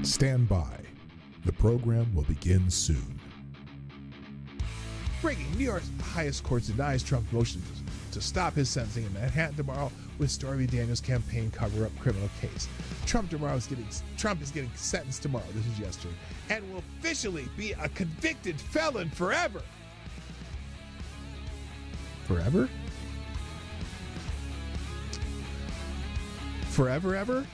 Stand by. The program will begin soon. Breaking: New York's highest court denies Trump's motion to stop his sentencing in Manhattan tomorrow with Stormy Daniels' campaign cover-up criminal case. Trump is getting sentenced tomorrow. This is yesterday, and will officially be a convicted felon forever. Forever? Forever, ever?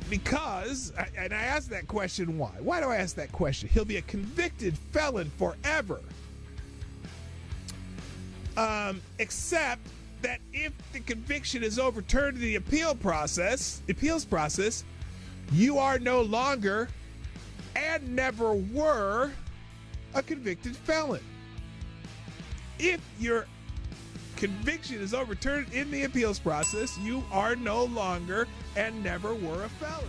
Because, and I asked that question why. Why do I ask that question? He'll be a convicted felon forever. Except that if the conviction is overturned in the appeals process, you are no longer and never were a convicted felon. If your conviction is overturned in the appeals process, you are no longer and never were a felon.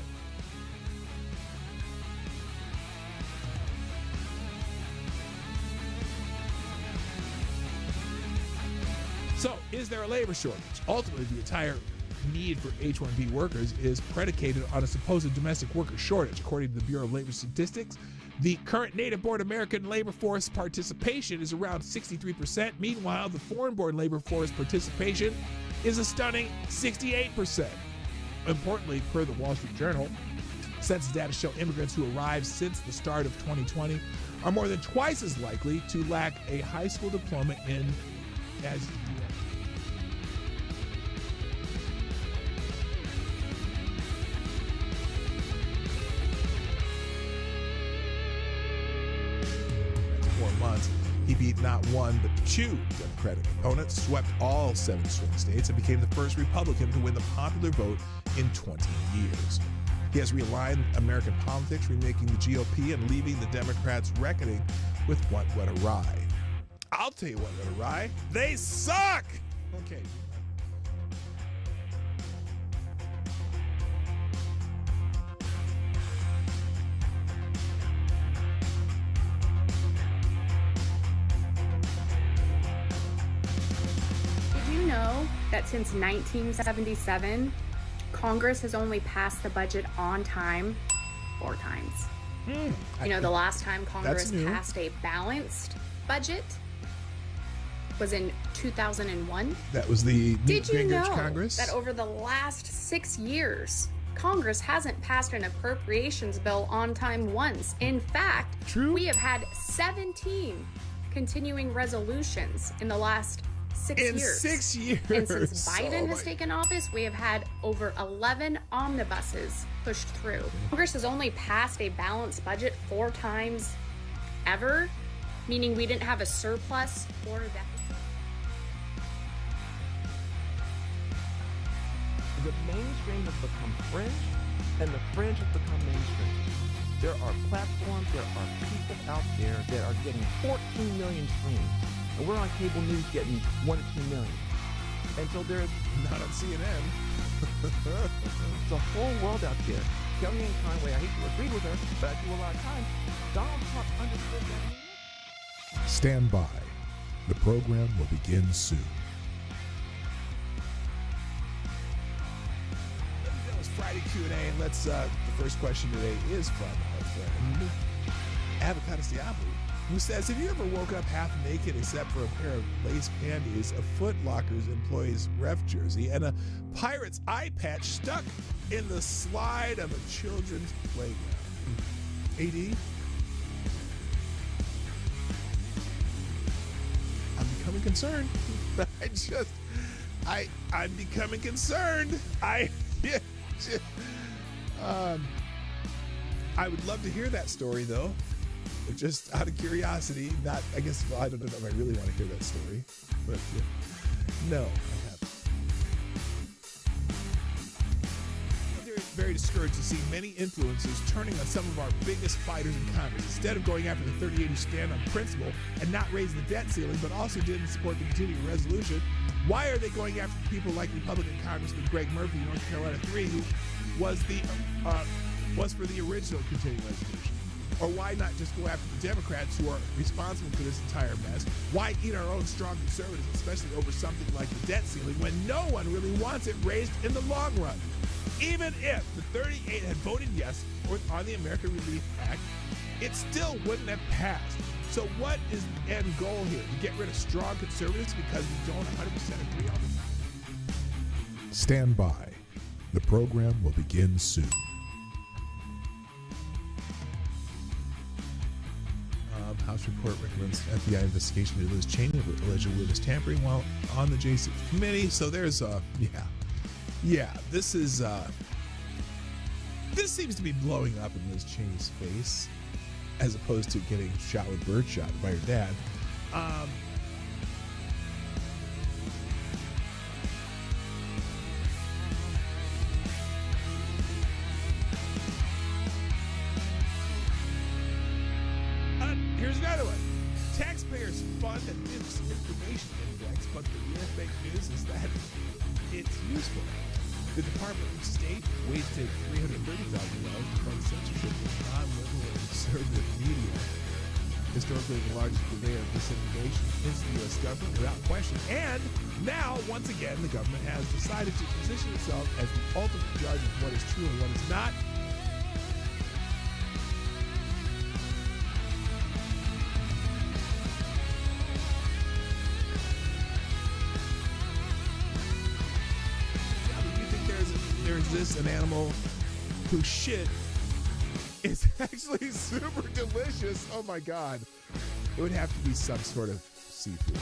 So, is there a labor shortage? Ultimately, the entire need for H-1B workers is predicated on a supposed domestic worker shortage. According to the Bureau of Labor Statistics, the current native-born American labor force participation is around 63%. Meanwhile, the foreign-born labor force participation is a stunning 68%. Importantly, per the Wall Street Journal, census data show immigrants who arrived since the start of 2020 are more than twice as likely to lack a high school diploma as months. He beat not one but two Democratic opponents, swept all 7 swing states, and became the first Republican to win the popular vote in 20 years. He has realigned American politics, remaking the GOP and leaving the Democrats reckoning with what went awry. I'll tell you what went awry. They suck! Okay. That since 1977, Congress has only passed the budget on time 4 times. The last time Congress passed a balanced budget was in 2001. That was the Did you know Congress? That over the last 6 years, Congress hasn't passed an appropriations bill on time once? In fact, we have had 17 continuing resolutions in the last 6 years. 6 years. And since Biden has taken office, we have had over 11 omnibuses pushed through. Congress has only passed a balanced budget 4 times ever, meaning we didn't have a surplus or a deficit. The mainstream has become fringe, and the fringe has become mainstream. There are platforms, there are people out there that are getting 14 million streams. And we're on cable news getting 1 to 2 million. And so there's not on CNN. It's a whole world out there. Kellyanne Conway, I hate to agree with her, but I do a lot of times. Donald Trump understood that. Stand by. The program will begin soon. That was Friday Q&A, and let's. The first question today is from our friend Avocado Diablo, who says, have you ever woke up half naked except for a pair of lace panties, a Foot Locker's employee's ref jersey, and a Pirate's eye patch stuck in the slide of a children's playground? AD? I'm becoming concerned. I'm becoming concerned. I would love to hear that story, though. Just out of curiosity, I don't know if I really want to hear that story, but no, I haven't. They're very discouraged to see many influencers turning on some of our biggest fighters in Congress. Instead of going after the 38 who stand on principle and not raise the debt ceiling, but also didn't support the continuing resolution, why are they going after people like Republican Congressman Greg Murphy, North Carolina 3, who was for the original continuing resolution? Or why not just go after the Democrats who are responsible for this entire mess? Why eat our own strong conservatives, especially over something like the debt ceiling, when no one really wants it raised in the long run? Even if the 38 had voted yes on the American Relief Act, it still wouldn't have passed. So what is the end goal here? To get rid of strong conservatives because we don't 100% agree on it? Stand by. The program will begin soon. House report recommends FBI investigation into Liz Cheney with alleged witness tampering while on the J6 committee. So there's this seems to be blowing up in Liz Cheney's face as opposed to getting shot with birdshot by her dad. Here's another one. Taxpayers fund a disinformation index, but the real fake news is that it's useful. The Department of State wasted $330,000 to fund censorship of non-liberal and conservative media. Historically, the largest purveyor of disinformation is the U.S. government, without question. And now, once again, the government has decided to position itself as the ultimate judge of what is true and what is not. This an animal whose shit is actually super delicious. Oh my god. It would have to be some sort of seafood.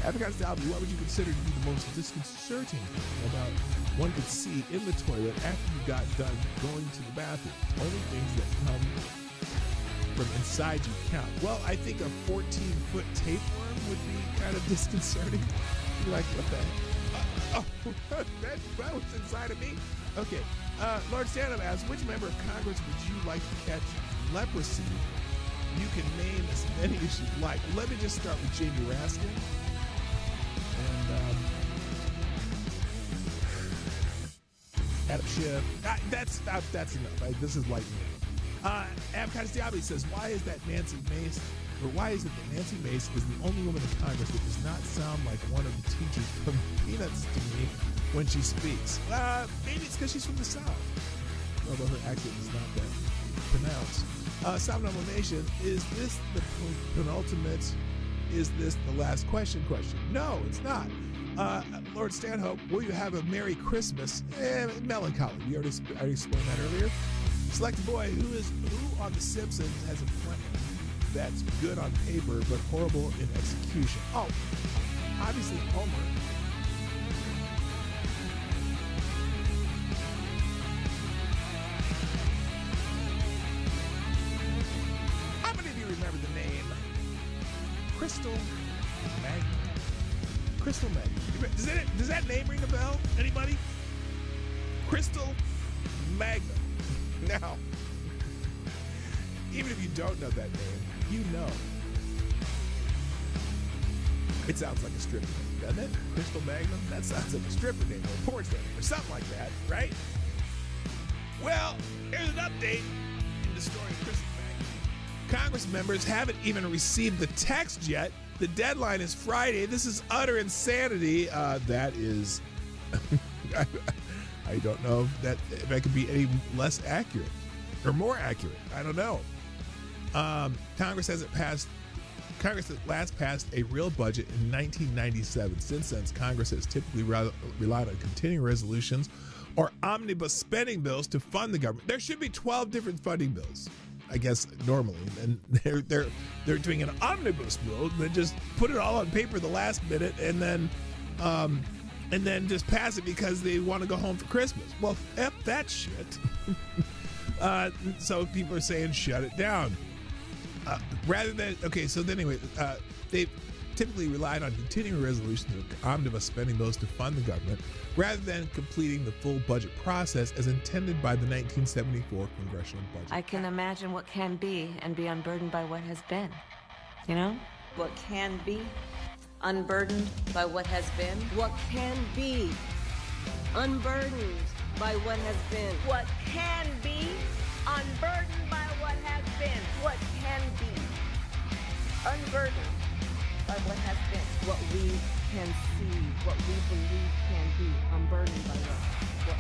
Avocado Salvi, what would you consider to be the most disconcerting about one could see in the toilet after you got done going to the bathroom? Only things that come from inside you count. Well, I think a 14-foot tapeworm would be kind of disconcerting. You'd be like, what the heck? Oh, that was inside of me. Okay. Lord Stanham asks, which member of Congress would you like to catch leprosy? You can name as many as you'd like. Let me just start with Jamie Raskin. And Adam Schiff. That's enough. This is lightning. Avocado Diaby says, why is it that Nancy Mace is the only woman in Congress that does not sound like one of the teachers from Peanuts to me when she speaks? Maybe it's because she's from the South, although her accent is not that pronounced. Somnambule Nation, is this the penultimate? Is this the last question? No, it's not. Lord Stanhope, will you have a Merry Christmas? Melancholy. We already explained that earlier. Select boy, who on The Simpsons has a plan that's good on paper but horrible in execution? Oh, obviously Homer. How many of you remember the name Crystal Magnum? Crystal Magnum. Does that name ring a bell? Anybody? Crystal Magnum. Now, even if you don't know that name, you know. It sounds like a stripper name, doesn't it? Crystal Magnum? That sounds like a stripper name or a porn star or something like that, right? Well, here's an update in the story of Crystal Magnum. Congress members haven't even received the text yet. The deadline is Friday. This is utter insanity. That is... I don't know if that could be any less accurate or more accurate. I don't know. Congress at last passed a real budget in 1997. Since then, Congress has typically relied on continuing resolutions or omnibus spending bills to fund the government. There should be 12 different funding bills, I guess, normally. And they're doing an omnibus bill and then just put it all on paper the last minute and then just pass it because they want to go home for Christmas. Well, F that shit. So people are saying shut it down. They've typically relied on continuing resolutions of omnibus spending bills to fund the government rather than completing the full budget process as intended by the 1974 Congressional Budget. I can imagine what can be and be unburdened by what has been. You know? What can be unburdened by what has been. What can be unburdened by what has been. What can be unburdened by what has been. What can be unburdened by what has been. What we can see, what we believe can be unburdened by what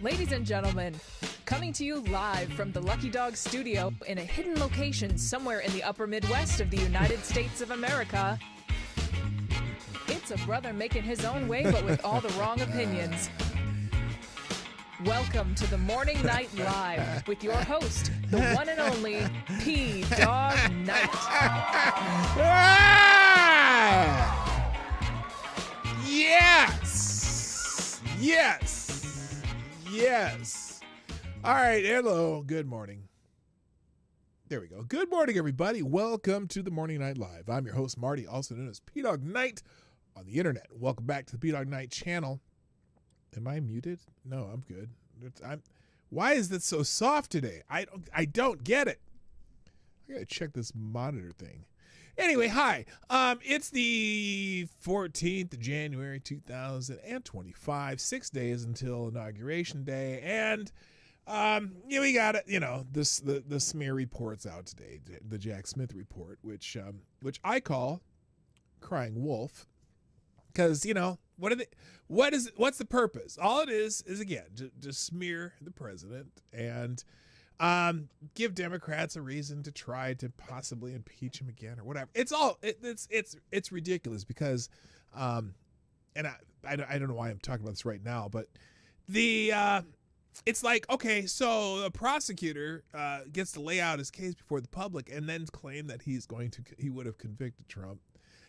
Ladies and gentlemen, coming to you live from the Lucky Dog studio in a hidden location somewhere in the upper Midwest of the United States of America, it's a brother making his own way but with all the wrong opinions. Welcome to the Morning Night Live with your host, the one and only P-Dog Knight. Yes! Yes! Yes! All right, hello, good morning. There we go. Good morning, everybody. Welcome to the Morning Night Live. I'm your host, Marty, also known as P-Dog Knight on the internet. Welcome back to the P-Dog Knight channel. Am I muted? No, I'm good. Why is this so soft today? I don't get it. I gotta check this monitor thing. Anyway, hi. It's the 14th of January, 2025. 6 days until Inauguration Day, and we got it. The smear report's out today, the Jack Smith report, which I call crying wolf, because what's the purpose? All it is again to smear the president and give Democrats a reason to try to possibly impeach him again or whatever. It's ridiculous because and I don't know why I'm talking about this right now, but it's like, okay, so a prosecutor gets to lay out his case before the public and then claim that he would have convicted Trump.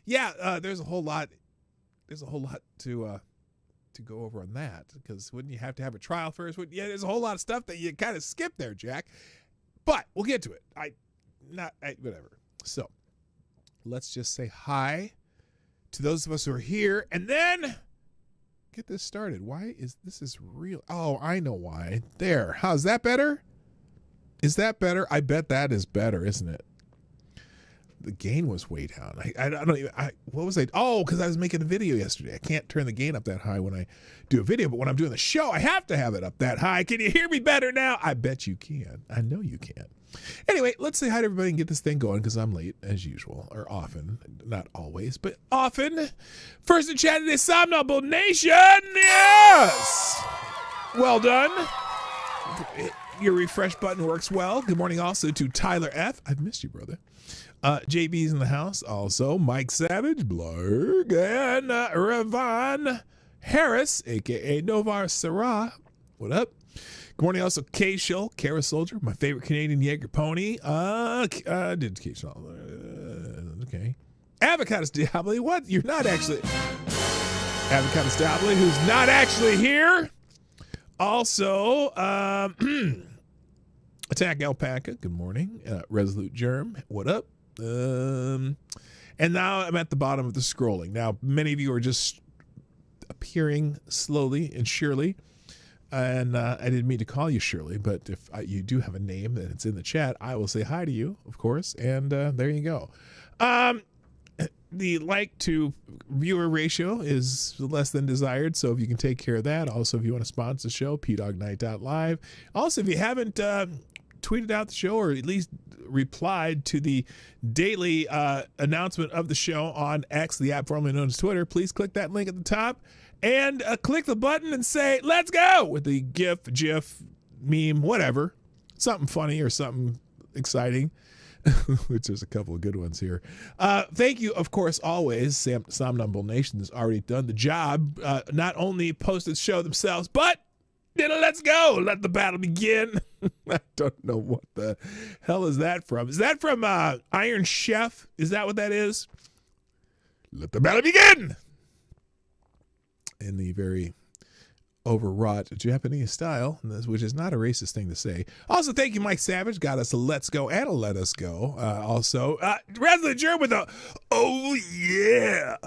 Yeah, there's a whole lot to go over on that, because wouldn't you have to have a trial first? There's a whole lot of stuff that you kind of skip there, Jack. But we'll get to it. Whatever. So let's just say hi to those of us who are here, and then get this started. Why is this real? Oh, I know why. There. How's that better? Is that better? I bet that is better, isn't it? The gain was way down. I don't even. What was I? Oh, because I was making a video yesterday. I can't turn the gain up that high when I do a video, but when I'm doing the show, I have to have it up that high. Can you hear me better now? I bet you can. I know you can. Anyway, let's say hi to everybody and get this thing going, because I'm late as usual, or often, not always, but often. First in chat today, Somnambul Nation. Yes. Well done. Your refresh button works well. Good morning also to Tyler F. I've missed you, brother. JB's in the house also. Mike Savage, Blurg, and Ravon Harris, a.k.a. Novar Sarah. What up? Good morning also K Show, Kara Soldier, my favorite Canadian Jaeger pony. Did K Show. Okay. Avocados Diablo, what? You're not actually. Avocados Diablo, who's not actually here. Also, Attack Alpaca, good morning. Resolute Germ, what up? And now I'm at the bottom of the scrolling. Now, many of you are just appearing slowly and surely. And I didn't mean to call you Shirley, but if you do have a name and it's in the chat, I will say hi to you, of course. And there you go. The like to viewer ratio is less than desired, so if you can take care of that. Also, if you want to sponsor the show, pdognight.live. Also, if you haven't tweeted out the show, or at least replied to the daily announcement of the show on X, the app formerly known as Twitter, please click that link at the top and click the button and say, let's go, with the GIF, meme, whatever, something funny or something exciting. Which there's a couple of good ones here. Thank you, of course, always. Somnambul Nation has already done the job. Not only posted the show themselves, but let's go. Let the battle begin. I don't know what the hell is that from. Is that from Iron Chef? Is that what that is? Let the battle begin. In the very overwrought Japanese style, which is not a racist thing to say. Also, thank you, Mike Savage. Got us a let's go and a let us go. Also, Resolute Germ with a, oh yeah.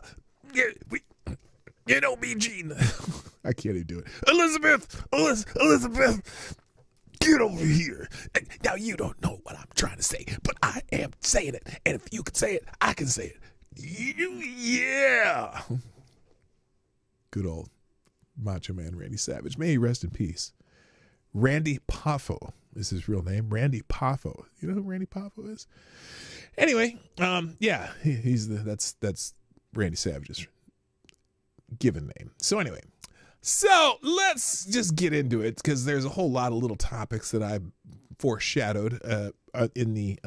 You know me, Gene. I can't even do it. Elizabeth, get over here. Now, you don't know what I'm trying to say, but I am saying it. And if you can say it, I can say it. Yeah. Good old Macho Man Randy Savage. May he rest in peace. Randy Poffo is his real name. Randy Poffo. You know who Randy Poffo is? Anyway, yeah, that's Randy Savage's given name. So anyway, So let's just get into it because there's a whole lot of little topics that I foreshadowed in the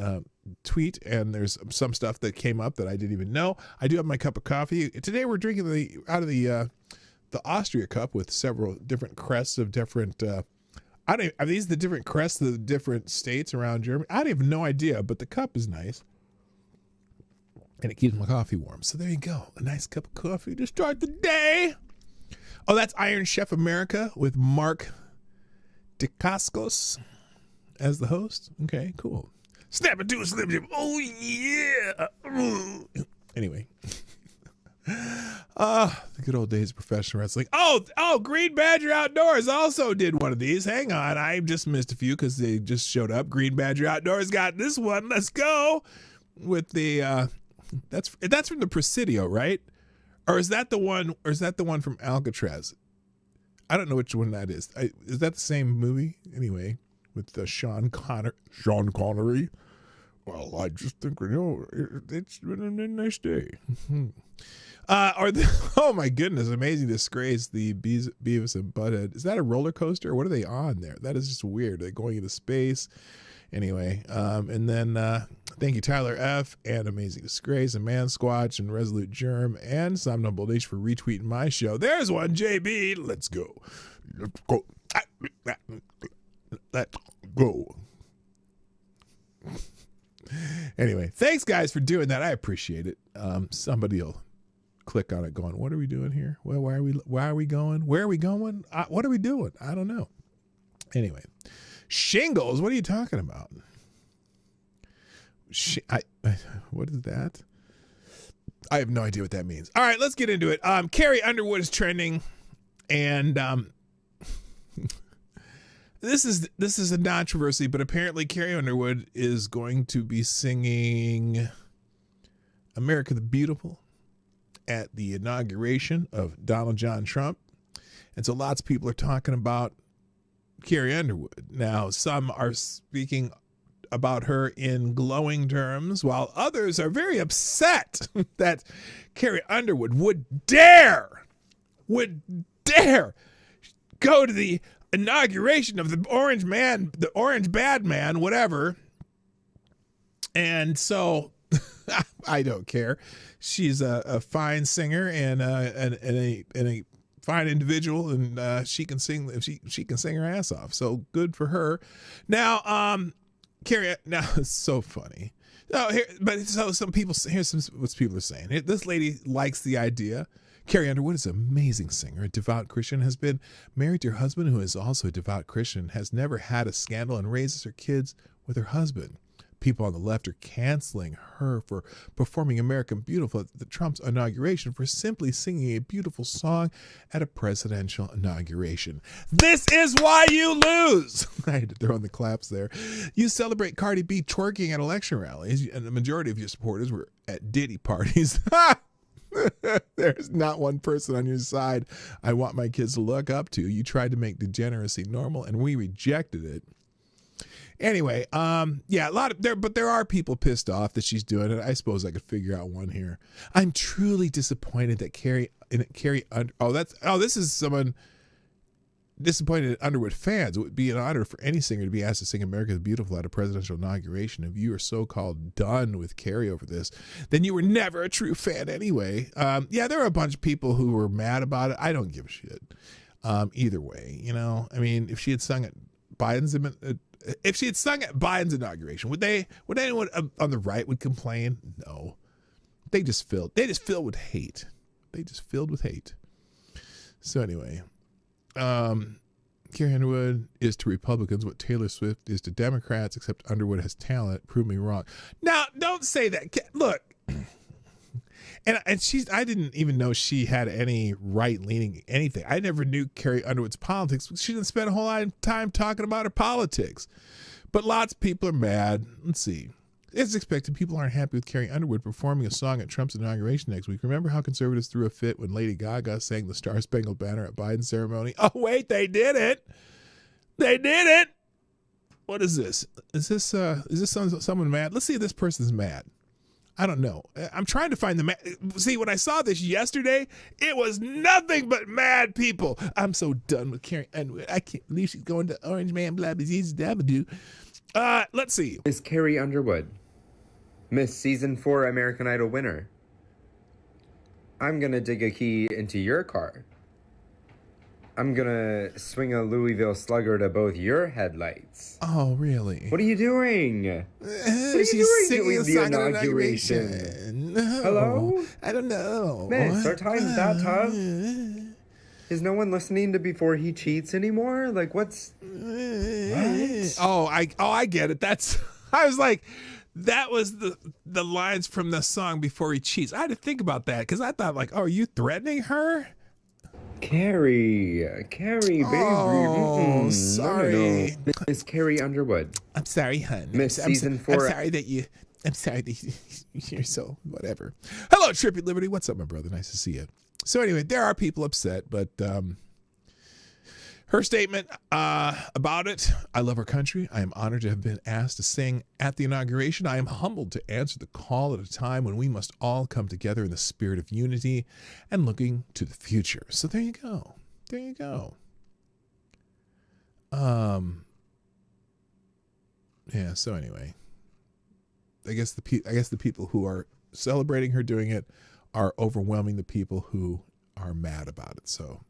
tweet, and there's some stuff that came up that I didn't even know. I do have my cup of coffee. Today we're drinking out of the Austria cup with several different crests of different are these the different crests of the different states around Germany? I have no idea, but the cup is nice. And it keeps my coffee warm. So there you go. A nice cup of coffee to start the day. Oh, that's Iron Chef America with Mark Dacascos as the host. Okay, cool. Snap it to a Slim Jim. Oh, yeah. Anyway. The good old days of professional wrestling. Oh, Green Badger Outdoors also did one of these. Hang on. I just missed a few because they just showed up. Green Badger Outdoors got this one. Let's go. With the, that's from the Presidio, right? Or is that the one from Alcatraz? I don't know which one that is. Is that the same movie? Anyway, with Sean Connery. Well, I just think, it's been a nice day. Oh my goodness, Amazing Disgrace, the Beavis and Butthead. Is that a roller coaster? Or what are they on there? That is just weird. They're going into space. Anyway, and then thank you, Tyler F. and Amazing Disgrace and Man Squatch and Resolute Germ and Somnambul Nation for retweeting my show. There's one, JB. Let's go. Let's go. Let's go. Anyway, thanks guys for doing that. I appreciate it. Somebody will click on it going, what are we doing here? Well, why are we going? Where are we going? What are we doing? I don't know. Anyway, shingles. What are you talking about? What is that? I have no idea what that means. All right, let's get into it. Carrie Underwood is trending, and this is a controversy, but apparently Carrie Underwood is going to be singing America the Beautiful at the inauguration of Donald John Trump. And so lots of people are talking about Carrie Underwood. Now, some are speaking about her in glowing terms, while others are very upset that Carrie Underwood would dare go to the inauguration of the orange man, the orange bad man, whatever. And so I don't care. She's a fine singer and a fine individual, and she can sing. She can sing her ass off. So good for her. Now, Carrie. Now it's so funny. No, some people. Here's what people are saying. This lady likes the idea. Carrie Underwood is an amazing singer, a devout Christian, has been married to her husband, who is also a devout Christian, has never had a scandal, and raises her kids with her husband. People on the left are canceling her for performing American Beautiful at the Trump's inauguration for simply singing a beautiful song at a presidential inauguration. This is why you lose. I had to throw in the claps there. You celebrate Cardi B twerking at election rallies, and the majority of your supporters were at Diddy parties. There's not one person on your side I want my kids to look up to. You tried to make degeneracy normal, and we rejected it. Anyway, yeah, but there are people pissed off that she's doing it. I suppose I could figure out one here. I'm truly disappointed that this is someone disappointed at Underwood fans. It would be an honor for any singer to be asked to sing America the Beautiful at a presidential inauguration. If you are so-called done with Carrie over this, then you were never a true fan anyway. Yeah, there are a bunch of people who were mad about it. I don't give a shit. Either way, you know, I mean, if she had sung at Biden's inauguration, would anyone on the right would complain? No. They just filled with hate. They just filled with hate. So anyway, Carrie Underwood is to Republicans what Taylor Swift is to Democrats, except Underwood has talent. Prove me wrong. Now, don't say that. Look, and I didn't even know she had any right-leaning anything. I never knew Carrie Underwood's politics. She didn't spend a whole lot of time talking about her politics. But lots of people are mad. Let's see. As expected, people aren't happy with Carrie Underwood performing a song at Trump's inauguration next week. Remember how conservatives threw a fit when Lady Gaga sang the Star Spangled Banner at Biden's ceremony? Oh, wait, they did it. They did it. What is this? Is this someone mad? Let's see if this person's mad. I don't know. I'm trying to find the see, when I saw this yesterday, it was nothing but mad people. I'm so done with Carrie Underwood. I can't believe she's going to Orange Man Blah Disease Dabadoo. Let's see. Miss Carrie Underwood, Miss Season 4 American Idol winner. I'm gonna dig a key into your car. I'm gonna swing a Louisville Slugger to both your headlights. Oh, really? What are you doing? What are you doing singing the inauguration? No. Hello? I don't know. Miss, our time's that tough? Is no one listening to Before He Cheats anymore? Like, what's... What? Oh, I get it. I was like, that was the lines from the song Before He Cheats. I had to think about that because I thought, like, oh, are you threatening her? Carrie, baby. Oh, sorry. No. Miss Carrie Underwood. I'm sorry, hun. Miss Season 4. I'm sorry that you're so whatever. Hello, Trippy Liberty. What's up, my brother? Nice to see you. So anyway, there are people upset, but her statement about it, I love our country. I am honored to have been asked to sing at the inauguration. I am humbled to answer the call at a time when we must all come together in the spirit of unity and looking to the future. So there you go. There you go. Yeah, so anyway, I guess the people who are celebrating her doing it are overwhelming the people who are mad about it. So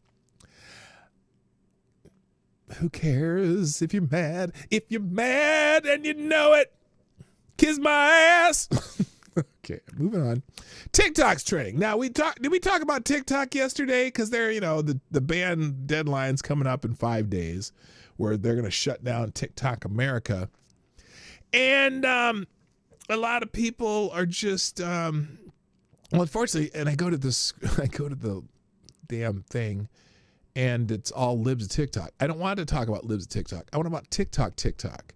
who cares if you're mad? If you're mad and you know it, kiss my ass. Okay, moving on. TikTok's trending. Now, did we talk about TikTok yesterday? Because they're, the ban deadline's coming up in 5 days where they're going to shut down TikTok America. And a lot of people are just, well, unfortunately, and I go to the damn thing, and it's all libs of TikTok. I don't want to talk about libs of TikTok. I want to about TikTok.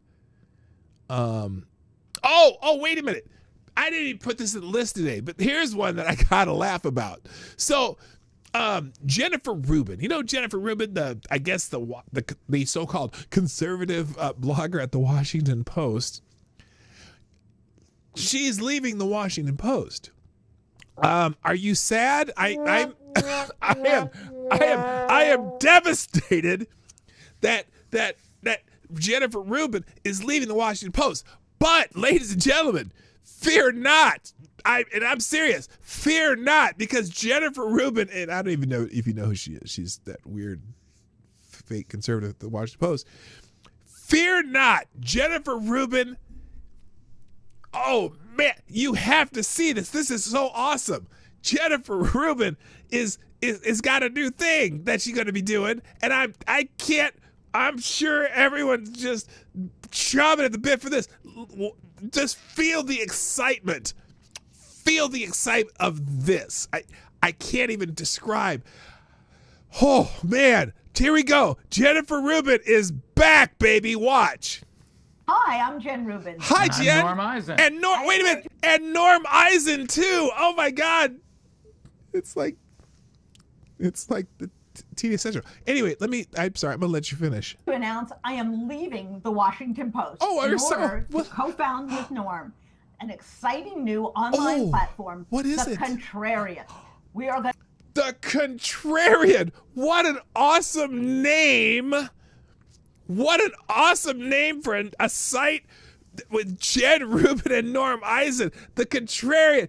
Oh, wait a minute. I didn't even put this in the list today, but here's one that I gotta laugh about. So, Jennifer Rubin. You know Jennifer Rubin, the so-called conservative blogger at the Washington Post. She's leaving the Washington Post. Are you sad? I am devastated that Jennifer Rubin is leaving the Washington Post. But, ladies and gentlemen, fear not. I'm serious. Fear not, because Jennifer Rubin, and I don't even know if you know who she is. She's that weird fake conservative at the Washington Post. Fear not, Jennifer Rubin. Oh man, you have to see this. This is so awesome. Jennifer Rubin is got a new thing that she's going to be doing, and I can't. I'm sure everyone's just chomping at the bit for this. Just feel the excitement. Feel the excitement of this. I can't even describe. Oh man, here we go. Jennifer Rubin is back, baby. Watch. Hi, I'm Jen Rubin. Hi, Jen. Norm Eisen. And wait a minute. And Norm Eisen too. Oh my God. It's like the TDS Central. Anyway, I'm sorry. I'm gonna let you finish. To announce I am leaving the Washington Post in order to co-found with Norm an exciting new online platform. What is the it? Contrarian. We are going. The Contrarian. What an awesome name. What an awesome name for a site with Jen Rubin and Norm Eisen. The Contrarian.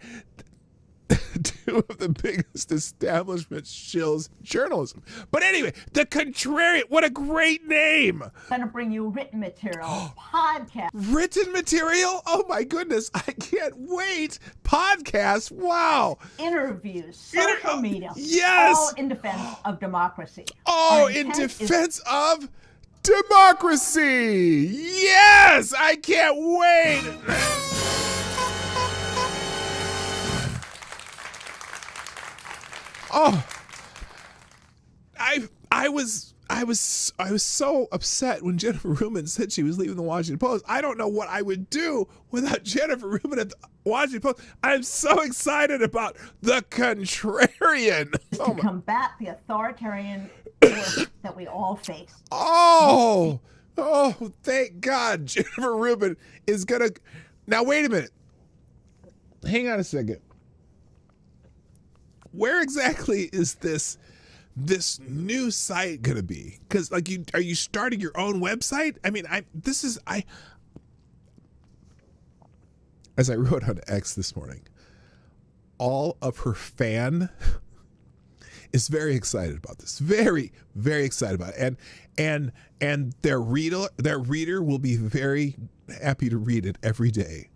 Two of the biggest establishment shills in journalism. But anyway, the Contrarian. What a great name. Going to bring you written material, podcast. Written material? Oh my goodness. I can't wait. Podcast. Wow. Interviews, social media. Yes. All in defense of democracy. Oh, in defense of democracy. Yes. I can't wait. Oh, I was so upset when Jennifer Rubin said she was leaving the Washington Post. I don't know what I would do without Jennifer Rubin at the Washington Post. I'm so excited about the Contrarian. To combat the authoritarian force that we all face. Oh, thank God Jennifer Rubin is gonna. Now wait a minute. hang on a second. Where exactly is this new site gonna be? Because like, are you starting your own website? I mean, as I wrote on X this morning, all of her fan is very excited about this. Very, very excited about it. And their reader will be very happy to read it every day.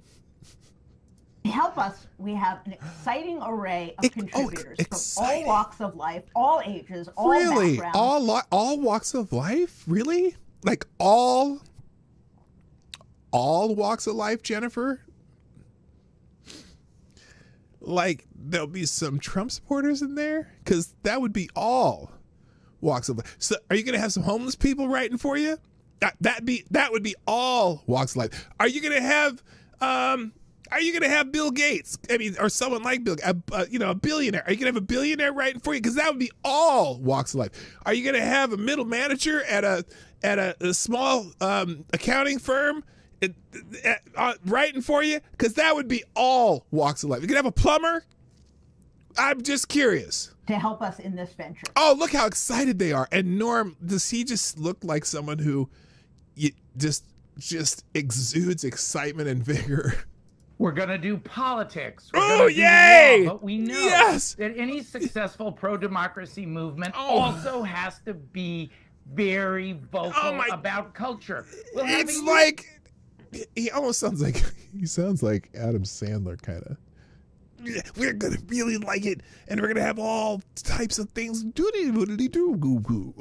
To help us, we have an exciting array of contributors from all walks of life, all ages, all backgrounds. All walks of life? Really? Like all walks of life, Jennifer? Like there'll be some Trump supporters in there? Because that would be all walks of life. So are you going to have some homeless people writing for you? That would be all walks of life. Are you going to have Bill Gates? I mean, or someone like Bill, a billionaire. Are you going to have a billionaire writing for you? Because that would be all walks of life. Are you going to have a middle manager at a small accounting firm writing for you? Because that would be all walks of life. You could have a plumber. I'm just curious. To help us in this venture. Oh, look how excited they are. And Norm, does he just look like someone who just exudes excitement and vigor? We're going to do politics. Oh, yay! Law, but we know that any successful pro-democracy movement also has to be very vocal about culture. It's like, he almost sounds like, Adam Sandler kind of. We're going to really like it, and we're going to have all types of things. Doodly-doodly-doo-goo-goo.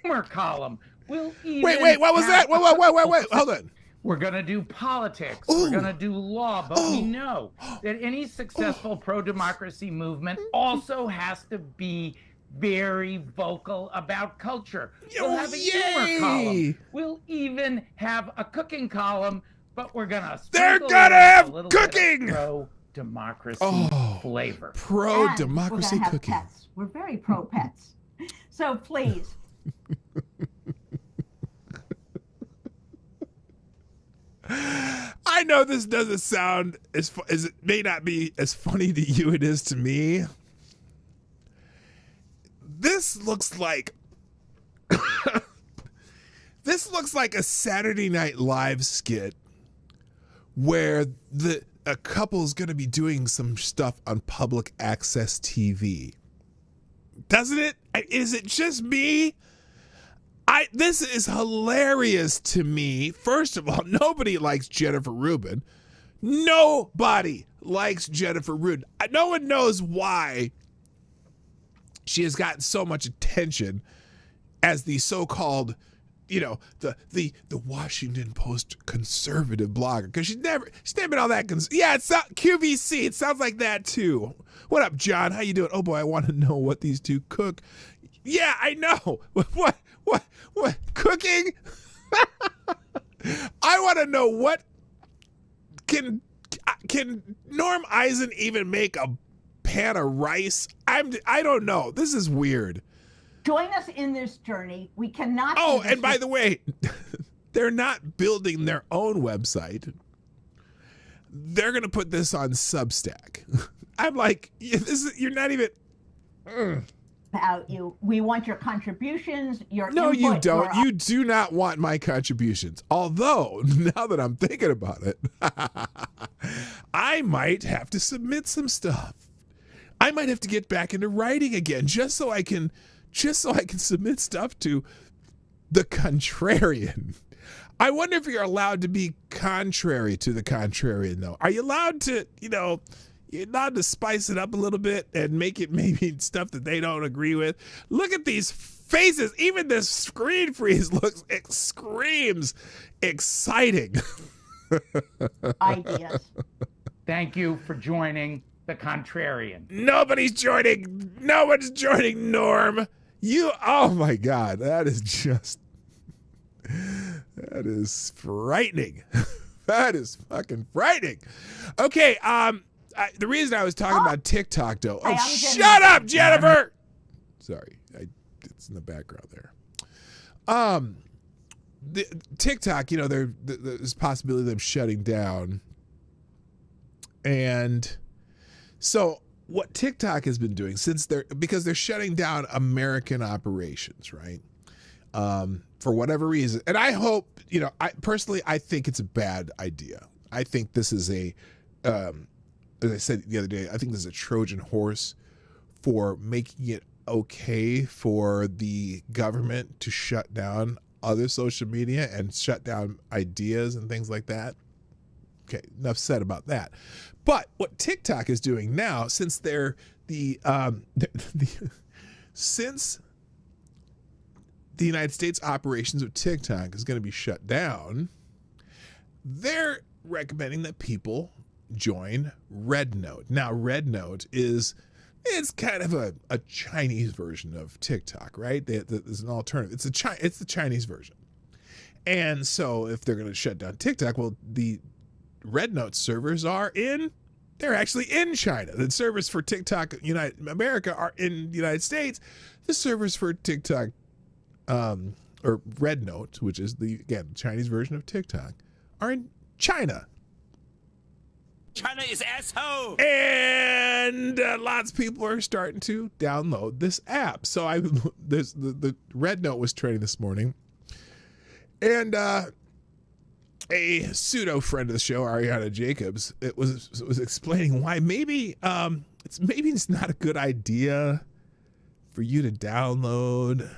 Humor column. We'll even wait, what was that? Wait, hold on. We're going to do politics. We're going to do law. But we know that any successful pro-democracy movement also has to be very vocal about culture. We'll have a humor column. We'll even have a cooking column, but we're going to have cooking! Pro-democracy flavor. Pro-democracy cooking. Pets. We're very pro-pets. So please. I know this doesn't sound as it may not be as funny to you it is to me. This looks like a Saturday Night Live skit where a couple's going to be doing some stuff on public access TV. Doesn't it? Is it just me? This is hilarious to me. First of all, nobody likes Jennifer Rubin. Nobody likes Jennifer Rubin. No one knows why she has gotten so much attention as the so-called, the Washington Post conservative blogger, because she's never been all that. It's not QVC. It sounds like that too. What up, John? How you doing? Oh boy, I want to know what these two cook. Yeah, I know. What cooking? I want to know what can Norm Eisen even make a pan of rice? I don't know. This is weird. Join us in this journey. We cannot. Oh, and by the way, they're not building their own website. They're going to put this on Substack. I'm like, you're not even. About you. We want your contributions, your No, input, you don't. You do not want my contributions. Although, now that I'm thinking about it, I might have to submit some stuff. I might have to get back into writing again just so I can submit stuff to the Contrarian. I wonder if you're allowed to be contrary to the Contrarian, though. Are you allowed to, you're allowed to spice it up a little bit and make it maybe stuff that they don't agree with? Look at these faces. Even this screen freeze screams exciting. Ideas. Thank you for joining the Contrarian. Nobody's joining. No one's joining, Norm. Oh my God. That is frightening. That is fucking frightening. Okay. The reason I was talking about TikTok, though. Oh, shut up, Jennifer. Sorry. It's in the background there. The TikTok, there's possibility of them shutting down And so what TikTok has been doing because they're shutting down American operations, right? For whatever reason. And I hope, I think it's a bad idea. I think this is as I said the other day, I think this is a Trojan horse for making it okay for the government to shut down other social media and shut down ideas and things like that. Okay, enough said about that. But what TikTok is doing now, since since the United States operations of TikTok is going to be shut down, they're recommending that people join Red Note. Now, Red Note it's kind of a Chinese version of TikTok, right? There's an alternative. It's the Chinese version. And so if they're going to shut down TikTok, well, the Red Note servers they're actually in China. The servers for TikTok America are in the United States. The servers for TikTok or Red Note, which is the Chinese version of TikTok, are in China. China is asshole. And lots of people are starting to download this app. So the Red Note was trending this morning, and a pseudo friend of the show, Ariana Jacobs, was explaining why maybe it's not a good idea for you to download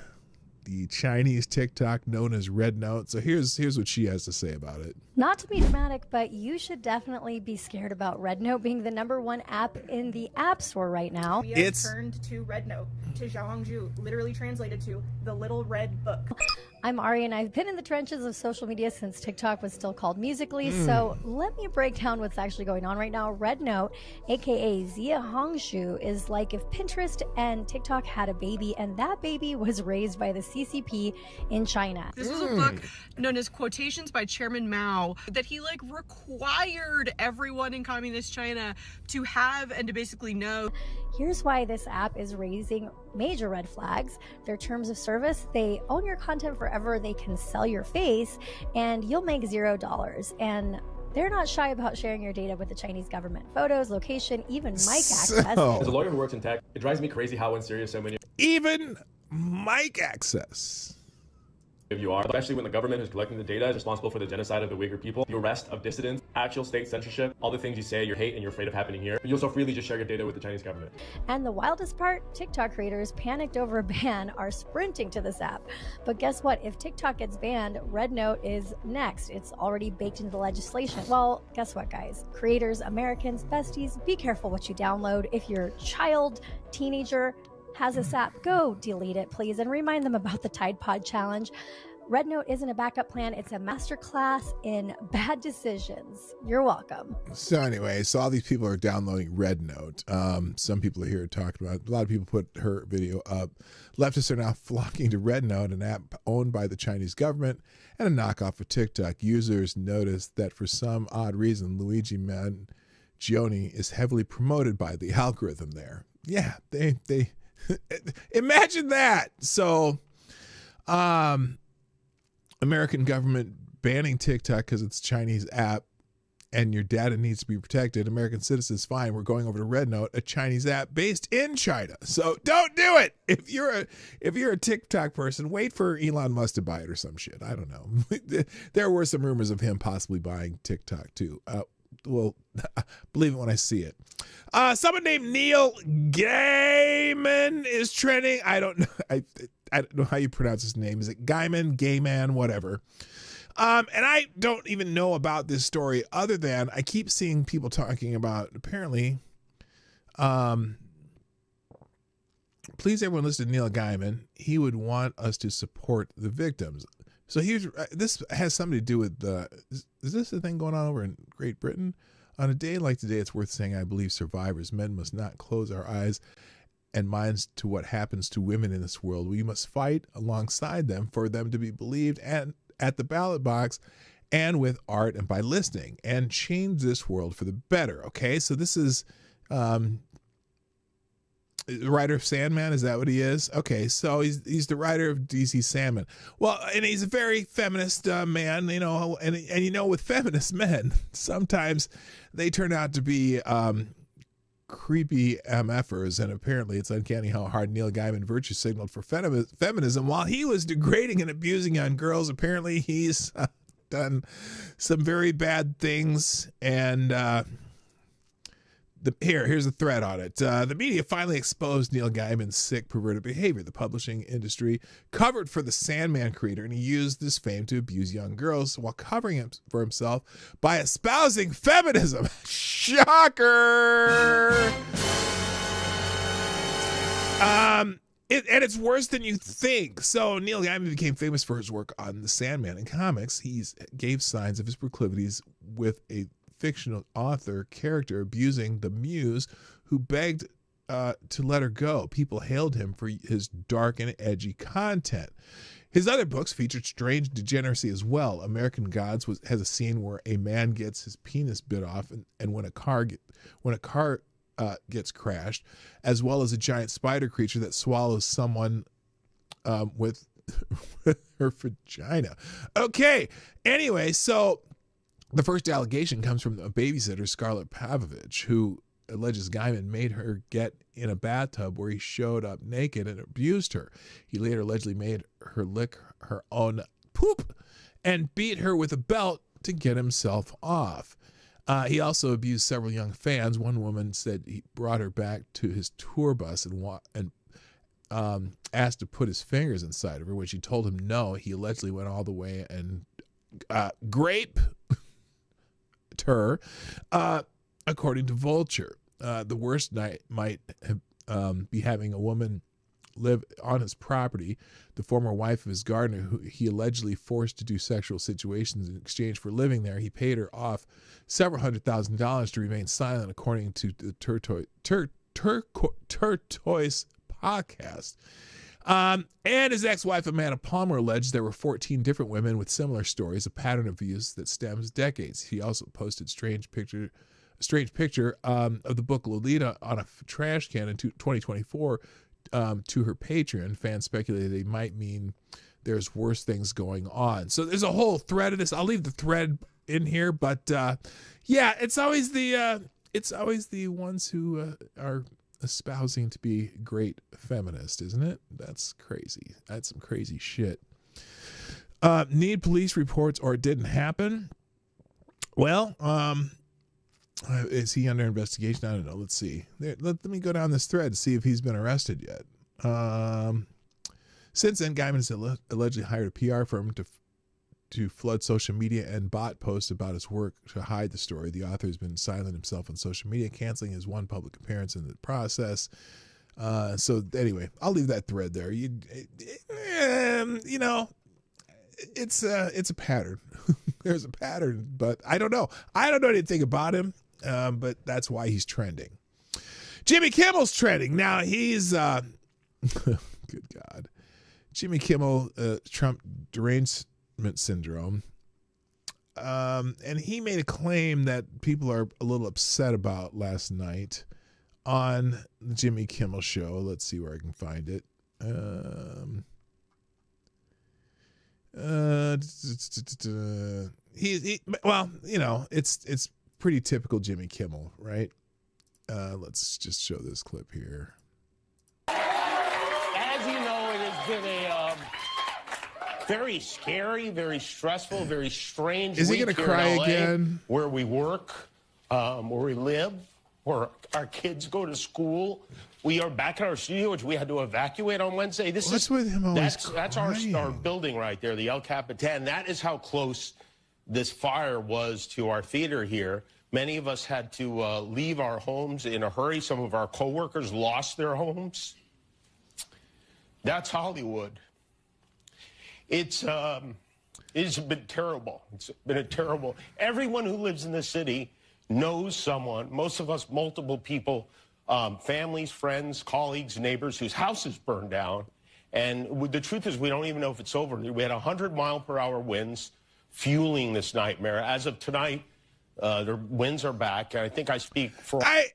the Chinese TikTok known as Red Note. So here's what she has to say about it. Not to be dramatic, but you should definitely be scared about Red Note being the #1 app in the App Store right now. We have turned to Red Note, to Zhaohongzhu, literally translated to the little red book. I'm Ari, and I've been in the trenches of social media since TikTok was still called Musical.ly. So let me break down what's actually going on right now. Red Note, aka Zhaohongzhu, is like if Pinterest and TikTok had a baby, and that baby was raised by the CCP in China. This was a book known as Quotations by Chairman Mao that he required everyone in communist China to have and to basically know. Here's why this app is raising major red flags. Their terms of service, they own your content forever, they can sell your face, and you'll make $0. And they're not shy about sharing your data with the Chinese government. Photos, location, even mic access. As a lawyer who works in tech, it drives me crazy how unserious so many even mic access of you are, especially when the government who's collecting the data is responsible for the genocide of the Uyghur people, the arrest of dissidents, actual state censorship, all the things you say you hate and you're afraid of happening here. You also freely just share your data with the Chinese government. And the wildest part, TikTok creators panicked over a ban are sprinting to this app. But guess what? If TikTok gets banned, Red Note is next. It's already baked into the legislation. Well, guess what, guys? Creators, Americans, besties, be careful what you download. If your child, teenager has this app, go delete it, please, and remind them about the Tide Pod Challenge. Red Note isn't a backup plan. It's a masterclass in bad decisions. You're welcome. So anyway, all these people are downloading Red Note. Some people are here talking about it. A lot of people put her video up. Leftists are now flocking to Red Note, an app owned by the Chinese government and a knockoff of TikTok. Users noticed that for some odd reason, Luigi Mangione is heavily promoted by the algorithm there. Yeah, they imagine that. So, American government banning TikTok because it's a Chinese app and your data needs to be protected. American citizens, fine. We're going over to Red Note, a Chinese app based in China. So don't do it. If you're a TikTok person, wait for Elon Musk to buy it or some shit. I don't know. There were some rumors of him possibly buying TikTok too. Well, believe it when I see it. Someone named Neil Gaiman is trending. I don't know. I don't know how you pronounce his name. Is it Gaiman, Gayman, whatever? And I don't even know about this story other than I keep seeing people talking about apparently. Please, everyone, listen to Neil Gaiman. He would want us to support the victims. So this has something to do with is this the thing going on over in Great Britain? On a day like today, it's worth saying, I believe survivors, men must not close our eyes and minds to what happens to women in this world. We must fight alongside them for them to be believed and at the ballot box and with art and by listening and change this world for the better. Okay, so this is The writer of Sandman, is that what he is? Okay, so he's the writer of DC Sandman. Well, and he's a very feminist man, you know, and you know, with feminist men, sometimes they turn out to be creepy MFers, and apparently it's uncanny how hard Neil Gaiman virtue signaled for feminism while he was degrading and abusing young girls. Apparently he's done some very bad things, and here's a thread on it. The media finally exposed Neil Gaiman's sick, perverted behavior. The publishing industry covered for the Sandman creator, and he used this fame to abuse young girls while covering it for himself by espousing feminism. Shocker! And it's worse than you think. So Neil Gaiman became famous for his work on the Sandman in comics. He gave signs of his proclivities with a fictional author character abusing the muse who begged to let her go. People hailed him for his dark and edgy content. His other books featured strange degeneracy as well. American Gods has a scene where a man gets his penis bit off, and when a car gets crashed, as well as a giant spider creature that swallows someone with her vagina. Okay, anyway, so the first allegation comes from a babysitter, Scarlett Pavlovich, who alleges Gaiman made her get in a bathtub where he showed up naked and abused her. He later allegedly made her lick her own poop and beat her with a belt to get himself off. He also abused several young fans. One woman said he brought her back to his tour bus and asked to put his fingers inside of her. When she told him no, he allegedly went all the way and raped her, according to Vulture. The worst night might be having a woman live on his property. The former wife of his gardener, who he allegedly forced to do sexual situations in exchange for living there, he paid her off several $100,000 to remain silent, according to the Tortoise podcast. And his ex-wife Amanda Palmer alleged there were 14 different women with similar stories, a pattern of abuse that stems decades. He also posted a strange picture of the book Lolita on a trash can in 2024 to her Patreon. Fans speculated they might mean there's worse things going on. So there's a whole thread of this. I'll leave the thread in here, but yeah, it's always the ones who are espousing to be great feminist, isn't it? That's crazy. That's some crazy shit. Need police reports or it didn't happen? Well, is he under investigation? I don't know. Let's see. Let me go down this thread to see if he's been arrested yet. Since then, Gaiman has allegedly hired a PR firm to flood social media and bot posts about his work to hide the story. The author has been silent himself on social media, canceling his one public appearance in the process. So anyway, I'll leave that thread there. You know, it's a pattern. There's a pattern, but I don't know. I don't know anything about him, but that's why he's trending. Jimmy Kimmel's trending. Now he's, good God. Jimmy Kimmel, Trump derangement syndrome. And he made a claim that people are a little upset about last night on the Jimmy Kimmel show. Let's see where I can find it. Well, you know, it's pretty typical Jimmy Kimmel, right? Let's just show this clip here. As you know, it has been a very scary, very stressful, very strange. Is he going to cry again? Where we work, where we live, where our kids go to school. We are back in our studio, which we had to evacuate on Wednesday. What's with him always that's our building right there, the El Capitan. That is how close this fire was to our theater here. Many of us had to leave our homes in a hurry. Some of our coworkers lost their homes. That's Hollywood. It's been terrible. It's been a terrible. Everyone who lives in the city knows someone. Most of us, multiple people, families, friends, colleagues, neighbors whose houses burned down. And the truth is, we don't even know if it's over. We had 100-mile-per-hour winds fueling this nightmare. As of tonight, the winds are back. And I think I speak for. I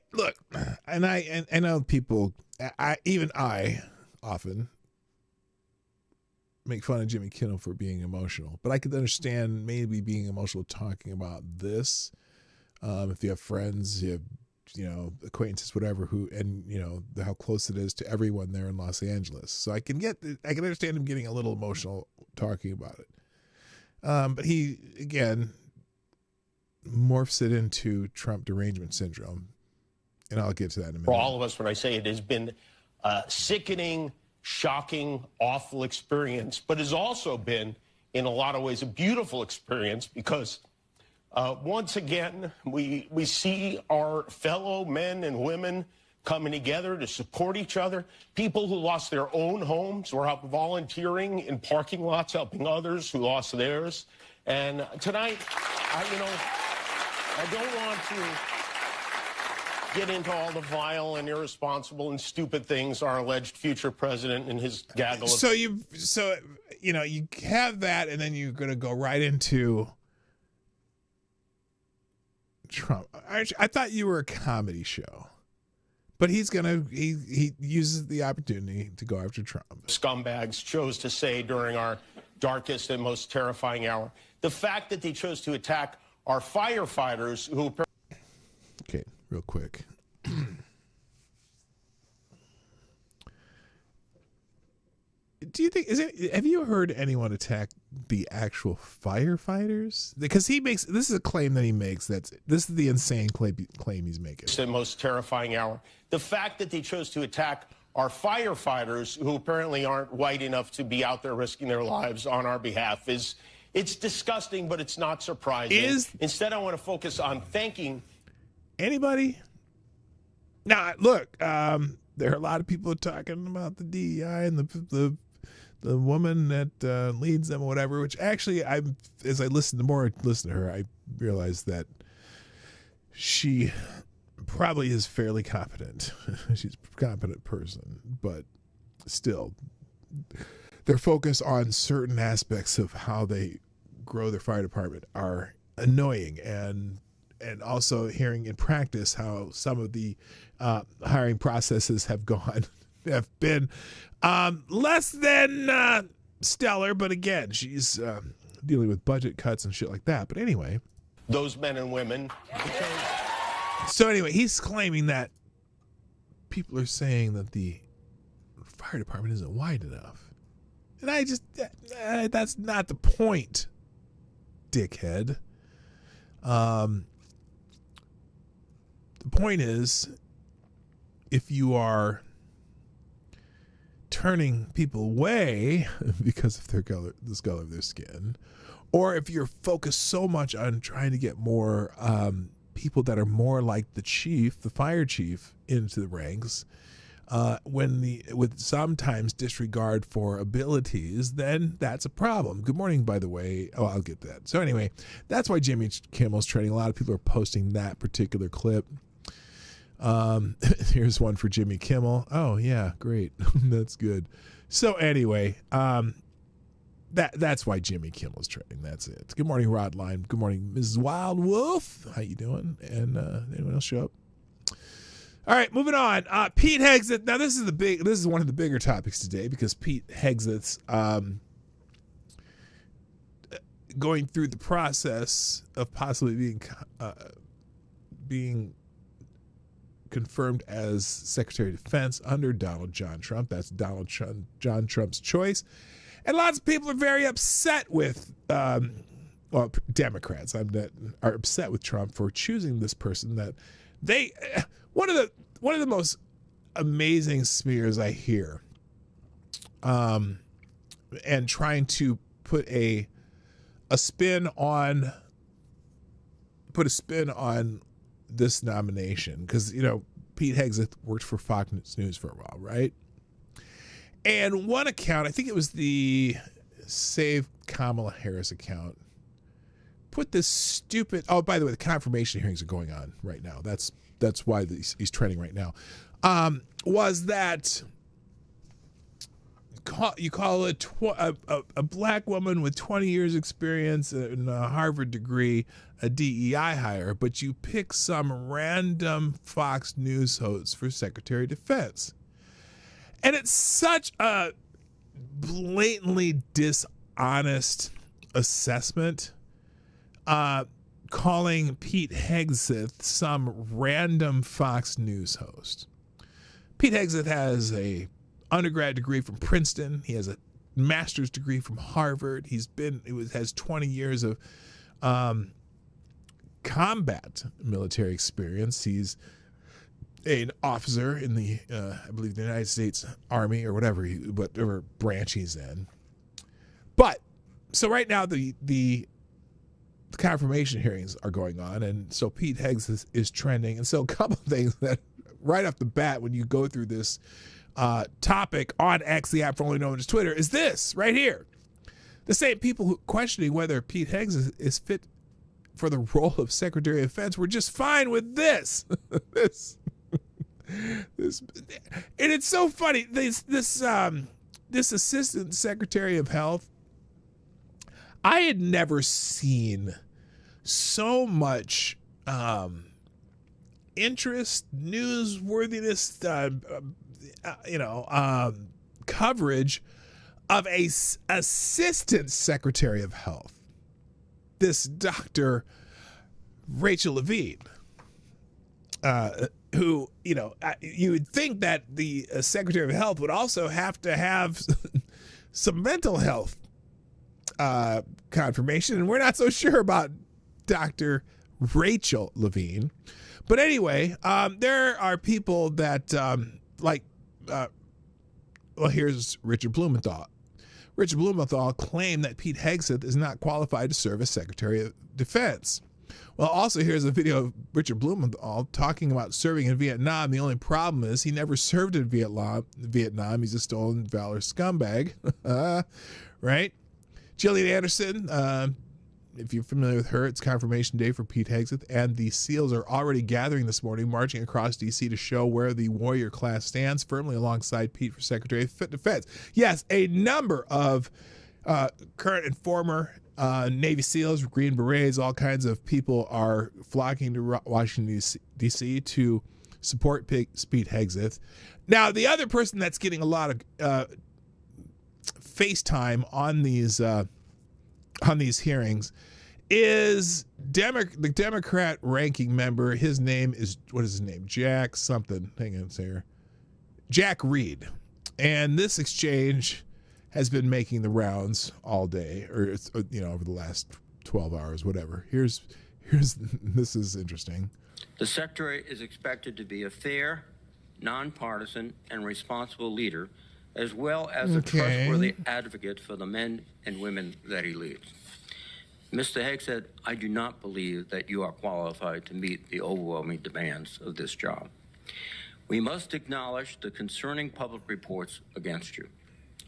know people I often make fun of Jimmy Kimmel for being emotional, but I could understand maybe being emotional talking about this. If you have friends, you have, acquaintances, whatever, how close it is to everyone there in Los Angeles. So I can understand him getting a little emotional talking about it. But he, again, morphs it into Trump derangement syndrome. And I'll get to that in a minute. For all of us, when I say it has been a sickening, shocking, awful experience, but has also been, in a lot of ways, a beautiful experience because once again, we see our fellow men and women coming together to support each other. People who lost their own homes were out volunteering in parking lots, helping others who lost theirs. And tonight, I don't want to get into all the vile and irresponsible and stupid things our alleged future president and his gaggle of... So you have that, and then you're going to go right into Trump. I thought you were a comedy show, but he uses the opportunity to go after Trump. Scumbags chose to say during our darkest and most terrifying hour. The fact that they chose to attack our firefighters who... Okay, real quick. Do you think have you heard anyone attack the actual firefighters? Because this is a claim that he makes. This is the insane claim he's making. The most terrifying hour. The fact that they chose to attack our firefighters who apparently aren't white enough to be out there risking their lives on our behalf it's disgusting, but it's not surprising. Instead, I want to focus on thanking anybody. Now, look, there are a lot of people talking about the DEI and the woman that leads them or whatever, which actually, as I listen to her, I realize that she probably is fairly competent. She's a competent person, but still, their focus on certain aspects of how they grow their fire department are annoying, and also hearing in practice how some of the hiring processes have been less than stellar. But again, she's dealing with budget cuts and shit like that. But anyway, those men and women. So anyway, he's claiming that people are saying that the fire department isn't wide enough. And I just, that's not the point, dickhead. The point is, if you are turning people away because of the color of their skin, or if you're focused so much on trying to get more people that are more like the fire chief into the ranks, with sometimes disregard for abilities, then that's a problem. Good morning, by the way. Oh, I'll get that. So anyway, that's why Jimmy Kimmel's trending. A lot of people are posting that particular clip. Here's one for Jimmy Kimmel. Oh yeah, great. That's good. So anyway, that's why Jimmy Kimmel's trending. That's it. Good morning, Rod Line. Good morning, Mrs. Wild Wolf. How you doing? And anyone else show up? All right, moving on. Pete Hegseth. Now this is one of the bigger topics today because Pete Hegseth's going through the process of possibly being confirmed as Secretary of Defense under Donald John Trump. That's Donald John Trump's choice. And lots of people are very upset with, Democrats are upset with Trump for choosing this person that one of the most amazing smears I hear, and trying to put a spin on this nomination, because Pete Hegseth worked for Fox News for a while, right? And one account, I think it was the Save Kamala Harris account, put this stupid. Oh, by the way, the confirmation hearings are going on right now. That's why he's trending right now. Was that you call a black woman with 20 years experience and a Harvard degree a DEI hire, but you pick some random Fox News host for Secretary of Defense? And it's such a blatantly dishonest assessment, calling Pete Hegseth some random Fox News host. Pete Hegseth has a undergrad degree from Princeton. He has a master's degree from Harvard. Has 20 years of combat military experience. He's an officer in the, I believe, the United States Army or whatever branch he's in. But so right now the confirmation hearings are going on, and so Pete Hegseth is trending. And so a couple of things that right off the bat when you go through this topic on X, the app formerly known as Twitter, is this right here. The same people who questioning whether Pete Hegseth is fit for the role of Secretary of Defense were just fine with this. this, and it's so funny. This Assistant Secretary of Health, I had never seen so much interest, newsworthiness, coverage of a Assistant Secretary of Health. This Dr. Rachel Levine, who, you would think that the Secretary of Health would also have to have some mental health confirmation, and we're not so sure about Dr. Rachel Levine. But anyway, there are people that here's Richard Blumenthal. Richard Blumenthal claimed that Pete Hegseth is not qualified to serve as Secretary of Defense. Well, also here's a video of Richard Blumenthal talking about serving in Vietnam. The only problem is he never served in Vietnam. He's a stolen valor scumbag, right? Gillian Anderson, if you're familiar with her, it's confirmation day for Pete Hegseth, and the SEALs are already gathering this morning, marching across D.C. to show where the warrior class stands, firmly alongside Pete for Secretary of Defense. Yes, a number of current and former Navy SEALs, Green Berets, all kinds of people are flocking to Washington, D.C. to support Pete Hegseth. Now, the other person that's getting a lot of FaceTime on these hearings is the Democrat ranking member. His name is, what is his name? Jack something. Hang on, here. Jack Reed. And this exchange has been making the rounds all day, or over the last 12 hours, whatever. Here's this is interesting. The Secretary is expected to be a fair, nonpartisan, and responsible leader, as well as a trustworthy advocate for the men and women that he leads. Mr. Hegseth, I do not believe that you are qualified to meet the overwhelming demands of this job. We must acknowledge the concerning public reports against you.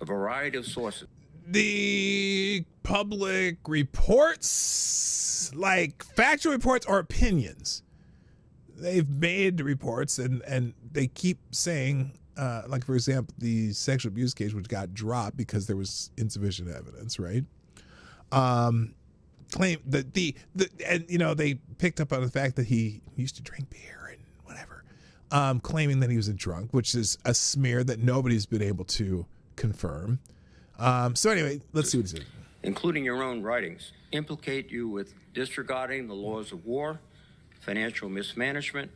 A variety of sources. The public reports, like factual reports or opinions, they've made reports and they keep saying, like, for example, the sexual abuse case, which got dropped because there was insufficient evidence, right? Claim that they picked up on the fact that he used to drink beer and whatever, claiming that he was a drunk, which is a smear that nobody's been able to confirm. So anyway, let's see what it says. Including your own writings, implicate you with disregarding the laws of war, financial mismanagement,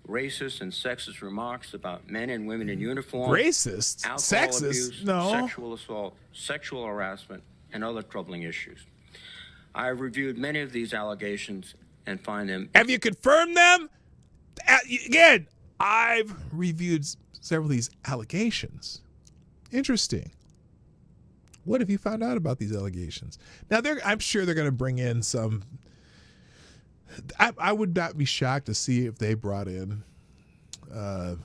racist and sexist remarks about men and women in uniform, racist, alcohol sexist, abuse, no, sexual assault, sexual harassment, and other troubling issues. I have reviewed many of these allegations and find them. Have you confirmed them? Again, I've reviewed several of these allegations. Interesting. What have you found out about these allegations? Now, I'm sure they're going to bring in some. I would not be shocked to see if they brought in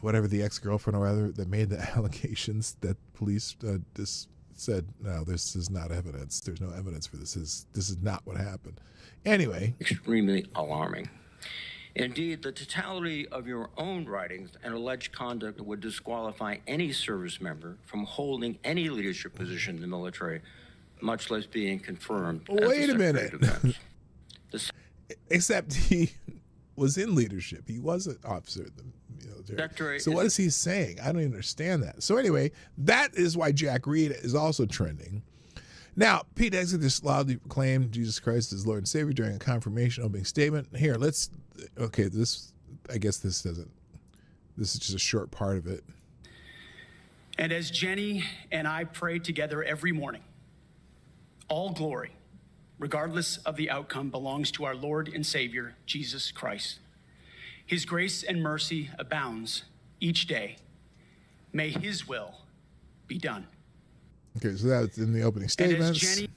whatever the ex-girlfriend or whatever that made the allegations that police just said, no, this is not evidence. There's no evidence for this. This is not what happened. Anyway. Extremely alarming. Indeed, the totality of your own writings and alleged conduct would disqualify any service member from holding any leadership position in the military, much less being confirmed. Wait a minute. Except he was in leadership. He was an officer in the military. So what is he saying? I don't even understand that. So anyway, that is why Jack Reed is also trending. Now, Pete Hegseth just loudly proclaimed Jesus Christ as Lord and Savior during a confirmation opening statement. Here, this is just a short part of it. And as Jenny and I pray together every morning, all glory, regardless of the outcome, belongs to our Lord and Savior, Jesus Christ. His grace and mercy abounds each day. May his will be done. Okay, so that's in the opening statements. I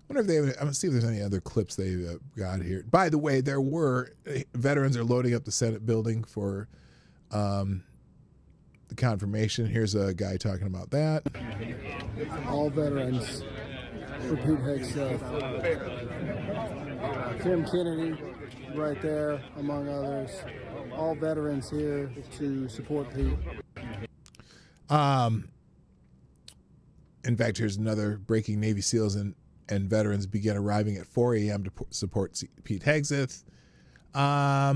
wonder if I'm going to see if there's any other clips they've got here. By the way, veterans are loading up the Senate building for the confirmation. Here's a guy talking about that. All veterans for Pete Hegseth. Tim Kennedy right there, among others. All veterans here to support Pete. In fact, here's another breaking. Navy SEALs and veterans began arriving at 4 a.m. to support Pete Hegseth. A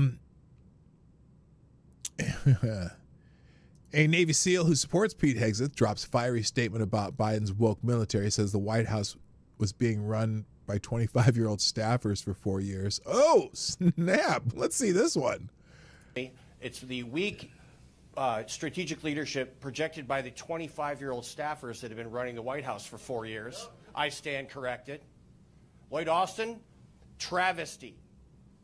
Navy SEAL who supports Pete Hegseth drops fiery statement about Biden's woke military, says the White House was being run by 25-year-old staffers for 4 years. Oh, snap. Let's see this one. It's the weak strategic leadership projected by the 25-year-old staffers that have been running the White House for 4 years. I stand corrected. Lloyd Austin, travesty.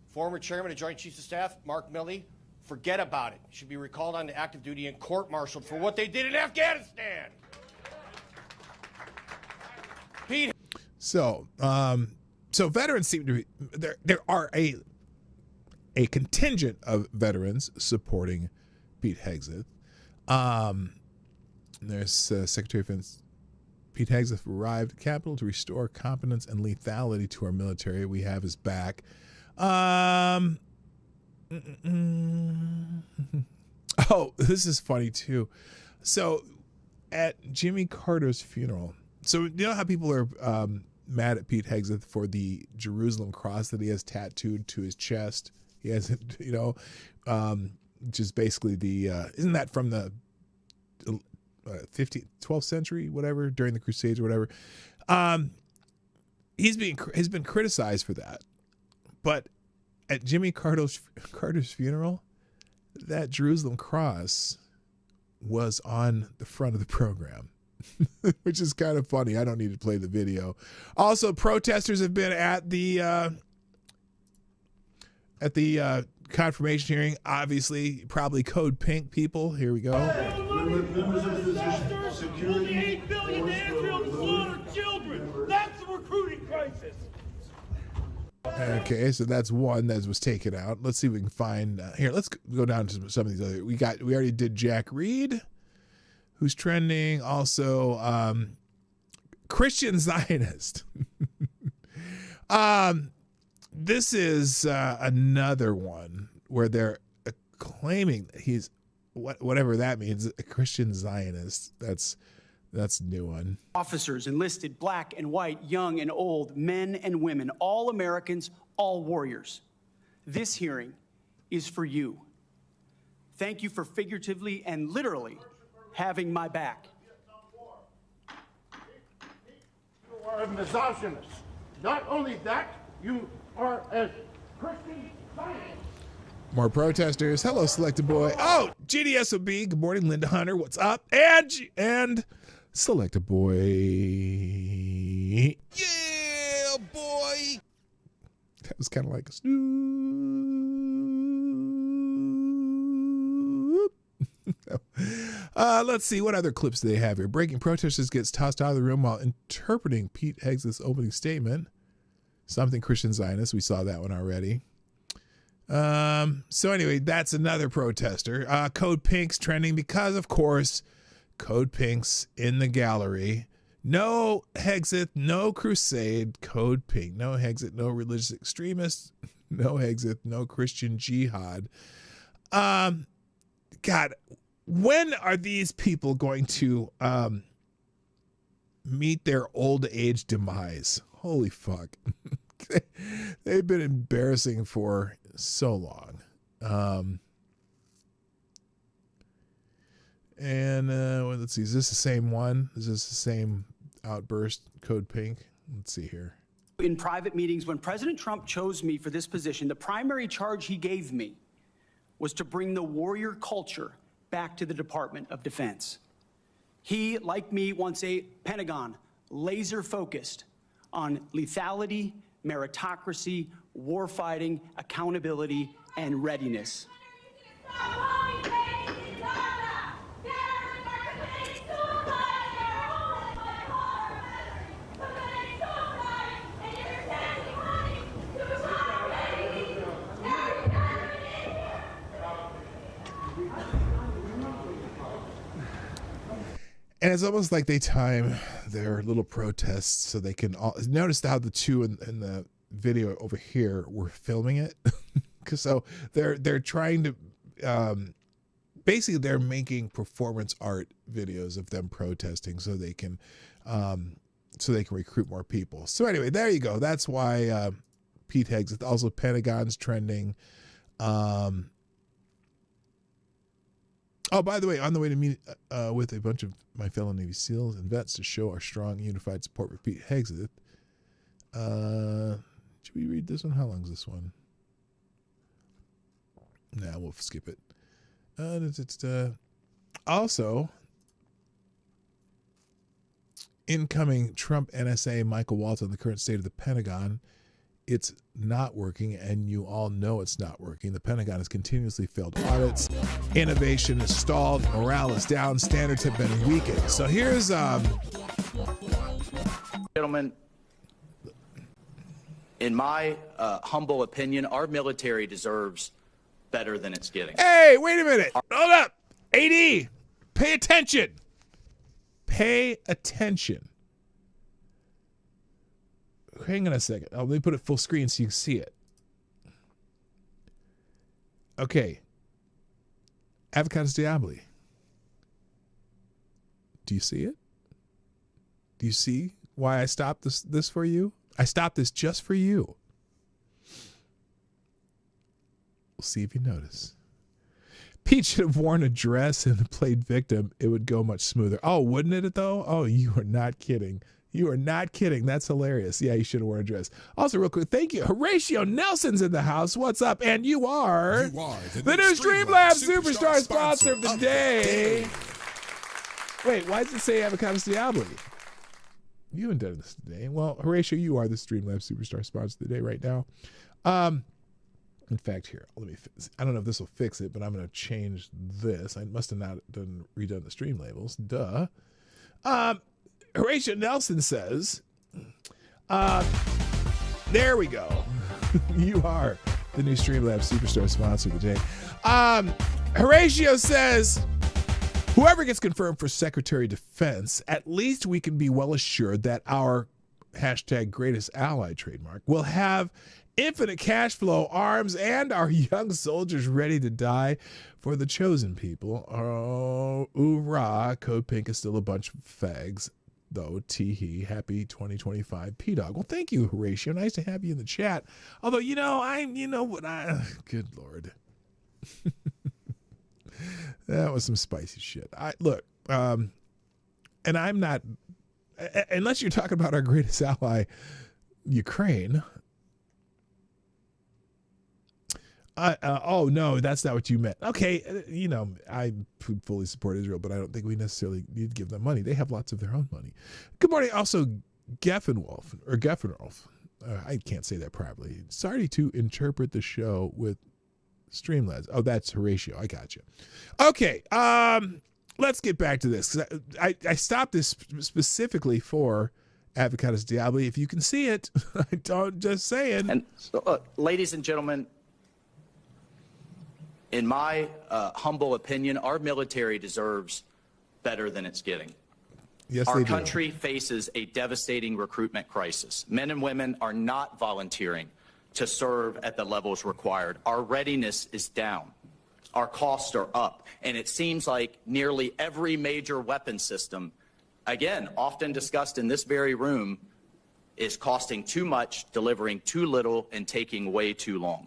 Former chairman of Joint Chiefs of Staff, Mark Milley, forget about it. Should be recalled on to active duty and court-martialed for what they did in Afghanistan. Pete. So veterans seem to be there are a contingent of veterans supporting Pete Hegseth. There's Secretary of Defense Pete Hegseth arrived at Capitol to restore competence and lethality to our military. We have his back. Oh, this is funny too. So at Jimmy Carter's funeral, so you know how people are mad at Pete Hegseth for the Jerusalem cross that he has tattooed to his chest? He has, which is basically the, isn't that from the 12th century, whatever, during the Crusades or whatever? He's been criticized for that. But at Jimmy Carter's funeral, that Jerusalem cross was on the front of the program, which is kind of funny. I don't need to play the video. Also, protesters have been at the confirmation hearing. Obviously, probably Code Pink people. Here we go. Members of the security. 8 billion to Israel to slaughter children. That's a recruiting crisis. Okay, so that's one that was taken out. Let's see if we can find here. Let's go down to some of these other. We already did Jack Reed, who's trending. Also, Christian Zionist. This is another one where they're claiming that he's whatever that means, a Christian Zionist. That's a new one. Officers enlisted, black and white, young and old, men and women, all Americans, all warriors. This hearing is for you. Thank you for figuratively and literally having my back. You are a misogynist. Not only that, you are a Christian Zionist. More protesters. Hello, Selected Boy. Oh, GDSOB. Good morning, Linda Hunter. What's up? And Selected Boy. Yeah, boy. That was kind of like a snoop. Let's see. What other clips do they have here? Breaking protesters gets tossed out of the room while interpreting Pete Hegseth's opening statement. Something Christian Zionist. We saw that one already. So anyway, that's another protester. Code Pink's trending because, of course, Code Pink's in the gallery. No Hegseth, no crusade. Code Pink. No Hegseth, no religious extremists. No Hegseth, no Christian jihad. God, when are these people going to meet their old age demise? Holy fuck. They've been embarrassing for so long. And let's see, is this the same one? Is this the same outburst, Code Pink? Let's see here. In private meetings, when President Trump chose me for this position, the primary charge he gave me was to bring the warrior culture back to the Department of Defense. He, like me, wants a Pentagon laser-focused on lethality, meritocracy, warfighting, accountability, and readiness. And it's almost like they time their little protests so they can all notice how the two in the video over here were filming it. Cause so they're trying to basically they're making performance art videos of them protesting so they can recruit more people. So anyway, there you go. That's why Pete Heggs, it's also Pentagon's trending. Oh, by the way, on the way to meet with a bunch of my fellow Navy SEALs and vets to show our strong, unified support for Pete Heggs. Should we read this one? How long is this one? Nah, we'll skip it. Also, incoming Trump NSA Michael Waltz on the current state of the Pentagon. It's not working, and you all know it's not working. The Pentagon has continuously failed audits. Innovation is stalled. Morale is down. Standards have been weakened. So here's... Gentlemen, in my humble opinion, our military deserves better than it's getting. Hey, wait a minute. Hold up. AD, pay attention. Pay attention. Hang on a second. Let me put it full screen so you can see it. Okay. Avocados Diabli. Do you see it? Do you see why I stopped this for you? I stopped this just for you. We'll see if you notice. Pete should have worn a dress and played victim. It would go much smoother. Oh, wouldn't it though? Oh, you are not kidding. You are not kidding. That's hilarious. Yeah, you should have worn a dress. Also, real quick, thank you. Horatio Nelson's in the house. What's up? And you are the new Streamlabs Superstar sponsor of the day. Wait, why does it say Avocados Diabli? You haven't done this today. Well, Horatio, you are the Streamlabs Superstar sponsor of the day right now. In fact, here, let me fix. I don't know if this will fix it, but I'm going to change this. I must have not redone the stream labels. Duh. Horatio Nelson says, there we go. You are the new Streamlabs Superstar sponsor of the day. Horatio says, whoever gets confirmed for Secretary of Defense, at least we can be well assured that our #greatest ally trademark will have infinite cash flow, arms, and our young soldiers ready to die for the chosen people. Oh, hoorah. Code Pink is still a bunch of fags, though. Tee-hee. Happy 2025 P-Dog. Well, thank you, Horatio. Nice to have you in the chat. Although, good Lord. That was some spicy shit. And I'm not, unless you're talking about our greatest ally, Ukraine. Oh, no, that's not what you meant. Okay, I fully support Israel, but I don't think we necessarily need to give them money. They have lots of their own money. Good morning, also Geffenwolf. I can't say that properly. Sorry to interpret the show with Streamlabs. Oh, that's Horatio. I got you. Okay, let's get back to this. I stopped this specifically for Avocados Diabli. If you can see it, I don't, just saying. And so, ladies and gentlemen, in my humble opinion, our military deserves better than it's getting. Yes, our they do. country faces a devastating recruitment crisis. Men and women are not volunteering to serve at the levels required. Our readiness is down. Our costs are up. And it seems like nearly every major weapon system, again, often discussed in this very room, is costing too much, delivering too little, and taking way too long.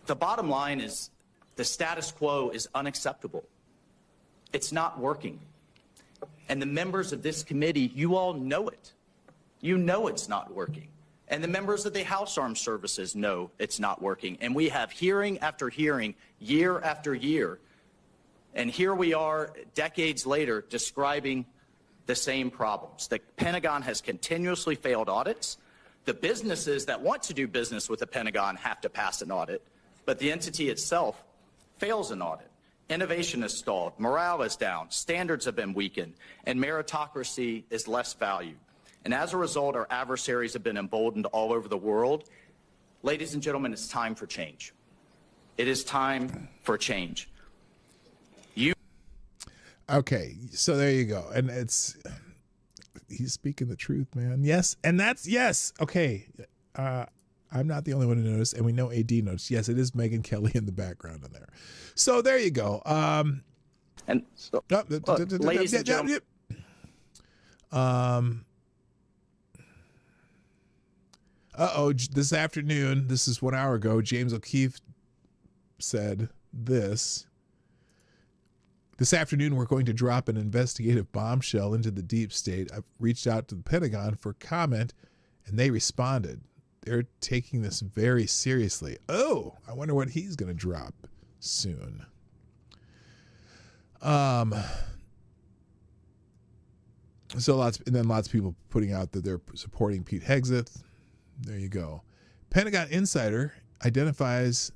The bottom line is The status quo is unacceptable. It's not working. And the members of this committee, you all know it. You know it's not working. And the members of the House Armed Services know it's not working. And we have hearing after hearing, year after year. And here we are decades later describing the same problems. The Pentagon has continuously failed audits. The businesses that want to do business with the Pentagon have to pass an audit, but the entity itself fails an audit. Innovation is stalled, morale is down, standards have been weakened, and meritocracy is less valued. And as a result, our adversaries have been emboldened all over the world. Ladies and gentlemen, it's time for change. It is time for change. Okay, so there you go. And he's speaking the truth, man. Yes, and yes. Okay, I'm not the only one who noticed, and we know AD noticed. Yes, it is Megyn Kelly in the background in there. So there you go. And so, ladies and gentlemen. This afternoon, this is 1 hour ago, James O'Keefe said this. This afternoon, we're going to drop an investigative bombshell into the deep state. I've reached out to the Pentagon for comment, and they responded. They're taking this very seriously. Oh, I wonder what he's going to drop soon. So lots of people putting out that they're supporting Pete Hegseth. There you go. Pentagon insider identifies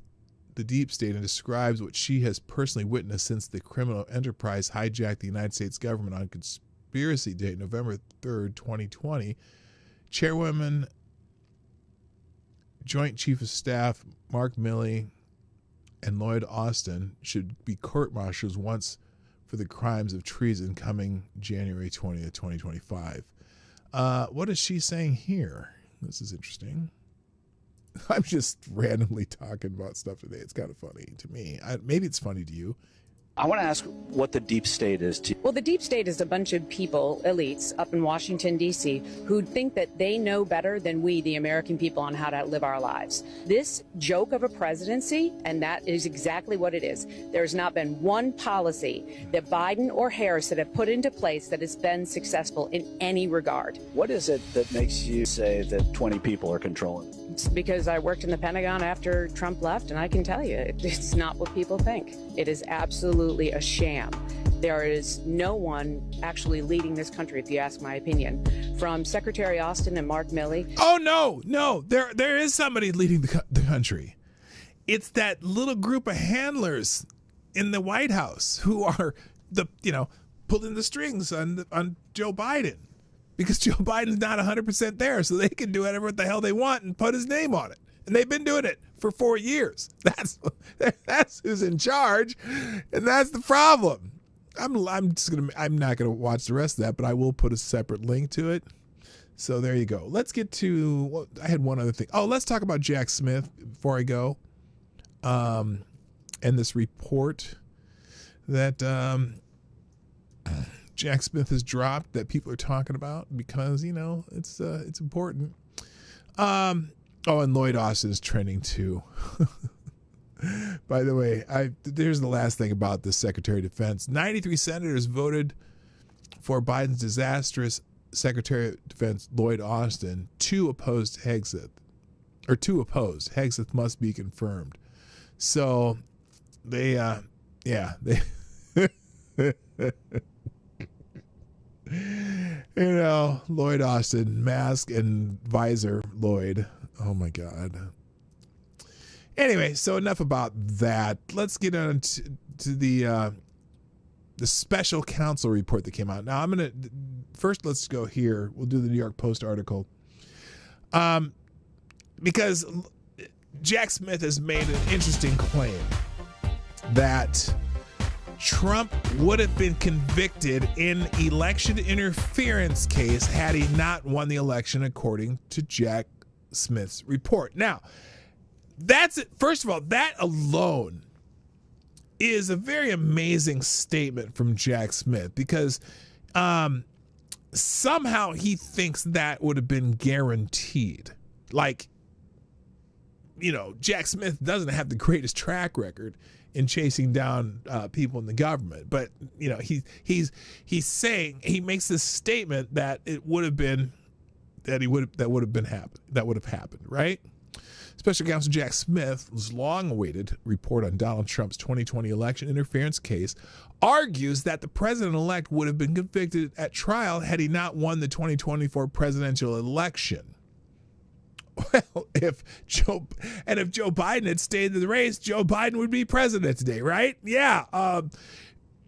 the deep state and describes what she has personally witnessed since the criminal enterprise hijacked the United States government on conspiracy date, November 3rd, 2020. Chairwoman, Joint Chief of Staff Mark Milley and Lloyd Austin should be court-martialed once for the crimes of treason coming January 20th, 2025. What is she saying here? This is interesting. I'm just randomly talking about stuff today. It's kind of funny to me. Maybe it's funny to you. I want to ask what the deep state is to you. Well, the deep state is a bunch of people, elites up in Washington, D.C., who think that they know better than we, the American people, on how to live our lives. This joke of a presidency, and that is exactly what it is. There's not been one policy that Biden or Harris that have put into place that has been successful in any regard. What is it that makes you say that 20 people are controlling? It's because I worked in the Pentagon after Trump left, and I can tell you, it's not what people think. It is absolutely a sham. There is no one actually leading this country, if you ask my opinion. From Secretary Austin and Mark Milley. Oh, no. There is somebody leading the country. It's that little group of handlers in the White House who are pulling the strings on Joe Biden. Because Joe Biden's not 100% there, so they can do whatever the hell they want and put his name on it. And they've been doing it for 4 years. That's who's in charge, and that's the problem. I'm not gonna watch the rest of that, but I will put a separate link to it. So there you go. Let's get to. Well, I had one other thing. Oh, let's talk about Jack Smith before I go. And this report that Jack Smith has dropped that people are talking about because it's important. And Lloyd Austin is trending too. By the way, there's the last thing about the Secretary of Defense. 93 senators voted for Biden's disastrous Secretary of Defense Lloyd Austin. 2 opposed Hegseth. Hegseth must be confirmed. So they Lloyd Austin, mask and visor Lloyd. Oh my God. Anyway, so enough about that. Let's get on to the special counsel report that came out. Now let's go here. We'll do the New York Post article. Because Jack Smith has made an interesting claim that Trump would have been convicted in election interference case had he not won the election, according to Jack Smith's report. Now, that's it. First of all, that alone is a very amazing statement from Jack Smith because somehow he thinks that would have been guaranteed. Like, Jack Smith doesn't have the greatest track record in chasing down people in the government, but he's saying, he makes this statement that it would have been that would have happened, right? Special Counsel Jack Smith's long-awaited report on Donald Trump's 2020 election interference case argues that the president-elect would have been convicted at trial had he not won the 2024 presidential election. Well, if Joe Biden had stayed in the race, Joe Biden would be president today, right? Yeah.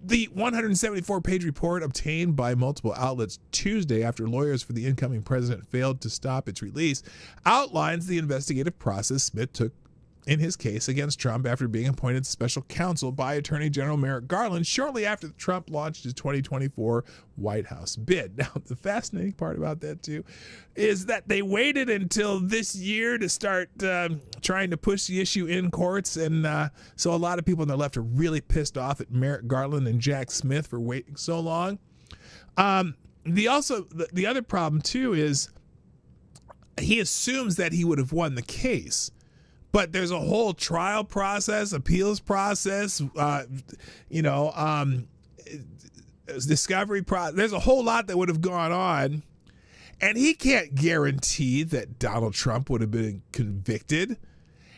The 174-page report obtained by multiple outlets Tuesday after lawyers for the incoming president failed to stop its release outlines the investigative process Smith took in his case against Trump after being appointed special counsel by Attorney General Merrick Garland shortly after Trump launched his 2024 White House bid. Now, the fascinating part about that, too, is that they waited until this year to start trying to push the issue in courts. And so a lot of people on the left are really pissed off at Merrick Garland and Jack Smith for waiting so long. The other problem, too, is he assumes that he would have won the case. But there's a whole trial process, appeals process, discovery process. There's a whole lot that would have gone on. And he can't guarantee that Donald Trump would have been convicted.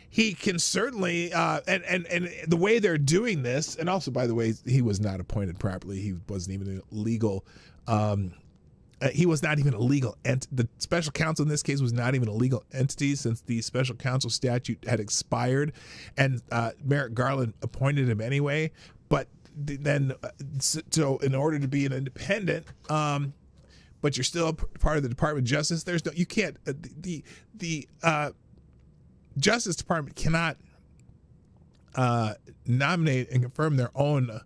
He can certainly, and the way they're doing this, and also, by the way, he was not appointed properly. He wasn't even a legal he was not even a legal the special counsel in this case was not even a legal entity since the special counsel statute had expired, and Merrick Garland appointed him anyway. But then, so in order to be an independent, but you're still part of the Department of Justice, you can't, the Justice Department cannot nominate and confirm their own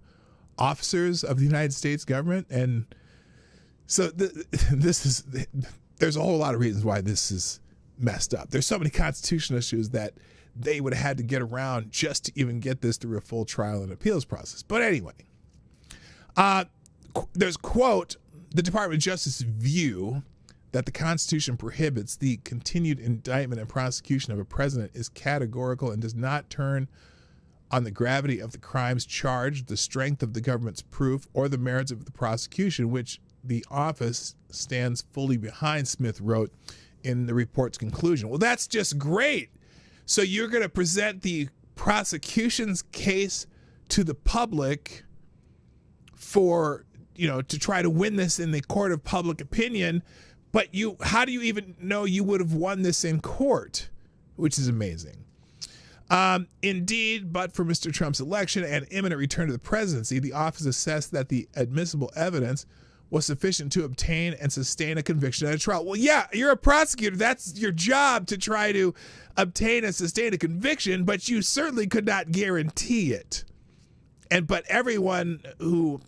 officers of the United States government. And so there's a whole lot of reasons why this is messed up. There's so many constitutional issues that they would have had to get around just to even get this through a full trial and appeals process. But anyway, there's quote, the Department of Justice's view that the Constitution prohibits the continued indictment and prosecution of a president is categorical and does not turn on the gravity of the crimes charged, the strength of the government's proof, or the merits of the prosecution, which the office stands fully behind, Smith wrote in the report's conclusion. Well, that's just great. So you're going to present the prosecution's case to the public for, to try to win this in the court of public opinion, but how do you even know you would have won this in court? Which is amazing. Indeed, but for Mr. Trump's election and imminent return to the presidency, the office assessed that the admissible evidence was sufficient to obtain and sustain a conviction at a trial. Well, yeah, you're a prosecutor. That's your job, to try to obtain and sustain a conviction, but you certainly could not guarantee it. But everyone who,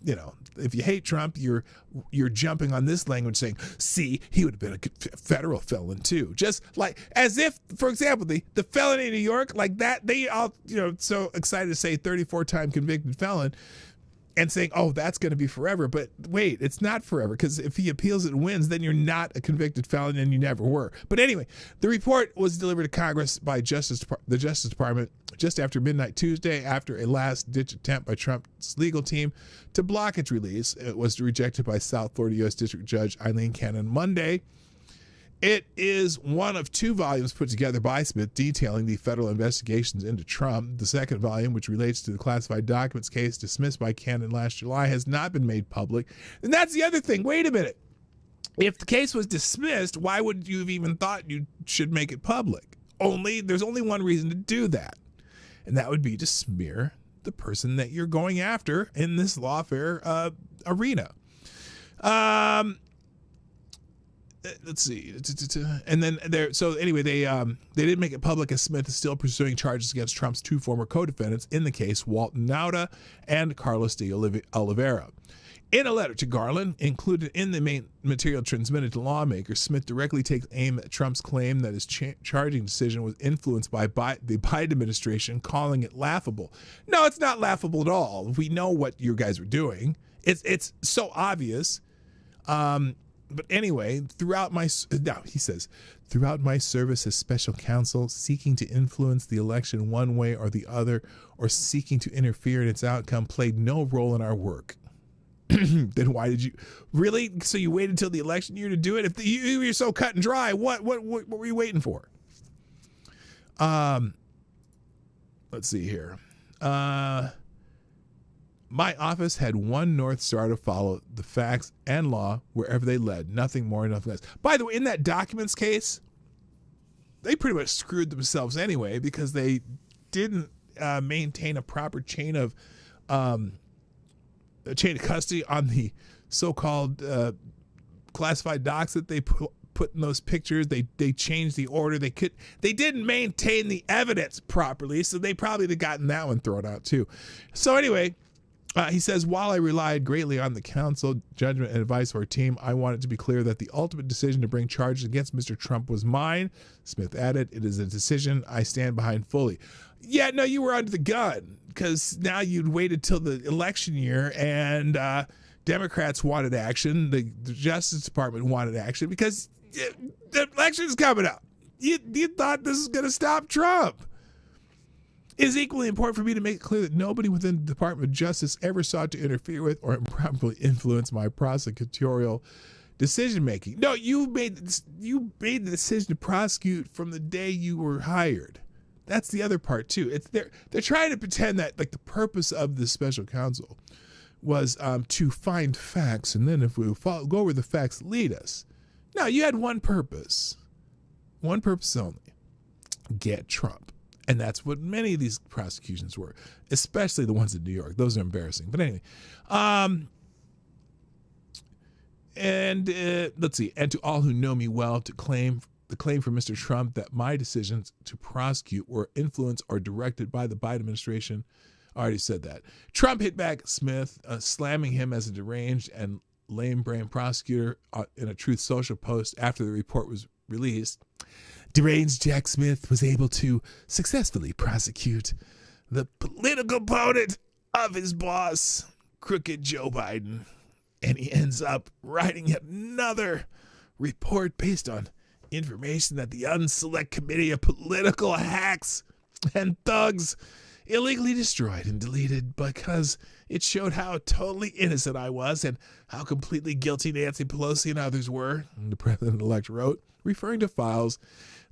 if you hate Trump, you're jumping on this language saying, see, he would have been a federal felon too. Just like, as if, for example, the felony in New York, like that, they all, so excited to say 34-time convicted felon and saying, oh, that's going to be forever. But wait, it's not forever, because if he appeals it and wins, then you're not a convicted felon and you never were. But anyway, the report was delivered to Congress by the Justice Department just after midnight Tuesday, after a last-ditch attempt by Trump's legal team to block its release. It was rejected by South Florida U.S. District Judge Eileen Cannon Monday. It is one of two volumes put together by Smith detailing the federal investigations into Trump. The second volume, which relates to the classified documents case dismissed by Cannon last July, has not been made public. And that's the other thing. Wait a minute. If the case was dismissed, why would you have even thought you should make it public? There's only one reason to do that, and that would be to smear the person that you're going after in this lawfare arena. Let's see. And then anyway, they didn't make it public, as Smith is still pursuing charges against Trump's two former co-defendants in the case, Walton Nauta and Carlos de Oliveira. In a letter to Garland, included in the main material transmitted to lawmakers, Smith directly takes aim at Trump's claim that his charging decision was influenced by the Biden administration, calling it laughable. No, it's not laughable at all. We know what you guys were doing. It's so obvious. But anyway, he says, throughout my service as special counsel, seeking to influence the election one way or the other, or seeking to interfere in its outcome, played no role in our work. Then why did you really? So you waited until the election year to do it? If you were so cut and dry, what were you waiting for? Let's see here. My office had one North Star to follow: the facts and law wherever they led. Nothing more, nothing less. By the way, in that documents case, they pretty much screwed themselves anyway, because they didn't maintain a proper chain of custody on the so-called classified docs that they put in those pictures. They changed the order. They didn't maintain the evidence properly, so they probably had gotten that one thrown out too. So anyway, he says, while I relied greatly on the counsel, judgment, and advice of our team, I want it to be clear that the ultimate decision to bring charges against Mr. Trump was mine. Smith added, it is a decision I stand behind fully. Yeah, no, you were under the gun, because now you'd waited till the election year, and Democrats wanted action. The Justice Department wanted action, because the election is coming up. You thought this was going to stop Trump. It is equally important for me to make it clear that nobody within the Department of Justice ever sought to interfere with or improperly influence my prosecutorial decision-making. No, you made the decision to prosecute from the day you were hired. That's the other part too. It's they're trying to pretend that like the purpose of the special counsel was to find facts, and then if we go where the facts lead us. No, you had one purpose only: get Trump. And that's what many of these prosecutions were, especially the ones in New York. Those are embarrassing. But anyway, let's see. And to all who know me well, the claim for Mr. Trump that my decisions to prosecute were influenced or directed by the Biden administration. I already said that. Trump hit back at Smith, slamming him as a deranged and lame-brained prosecutor in a Truth Social post after the report was released. Deranged Jack Smith was able to successfully prosecute the political opponent of his boss, crooked Joe Biden. And he ends up writing another report based on information that the Unselect Committee of Political Hacks and Thugs illegally destroyed and deleted, because it showed how totally innocent I was and how completely guilty Nancy Pelosi and others were, the president-elect wrote, referring to files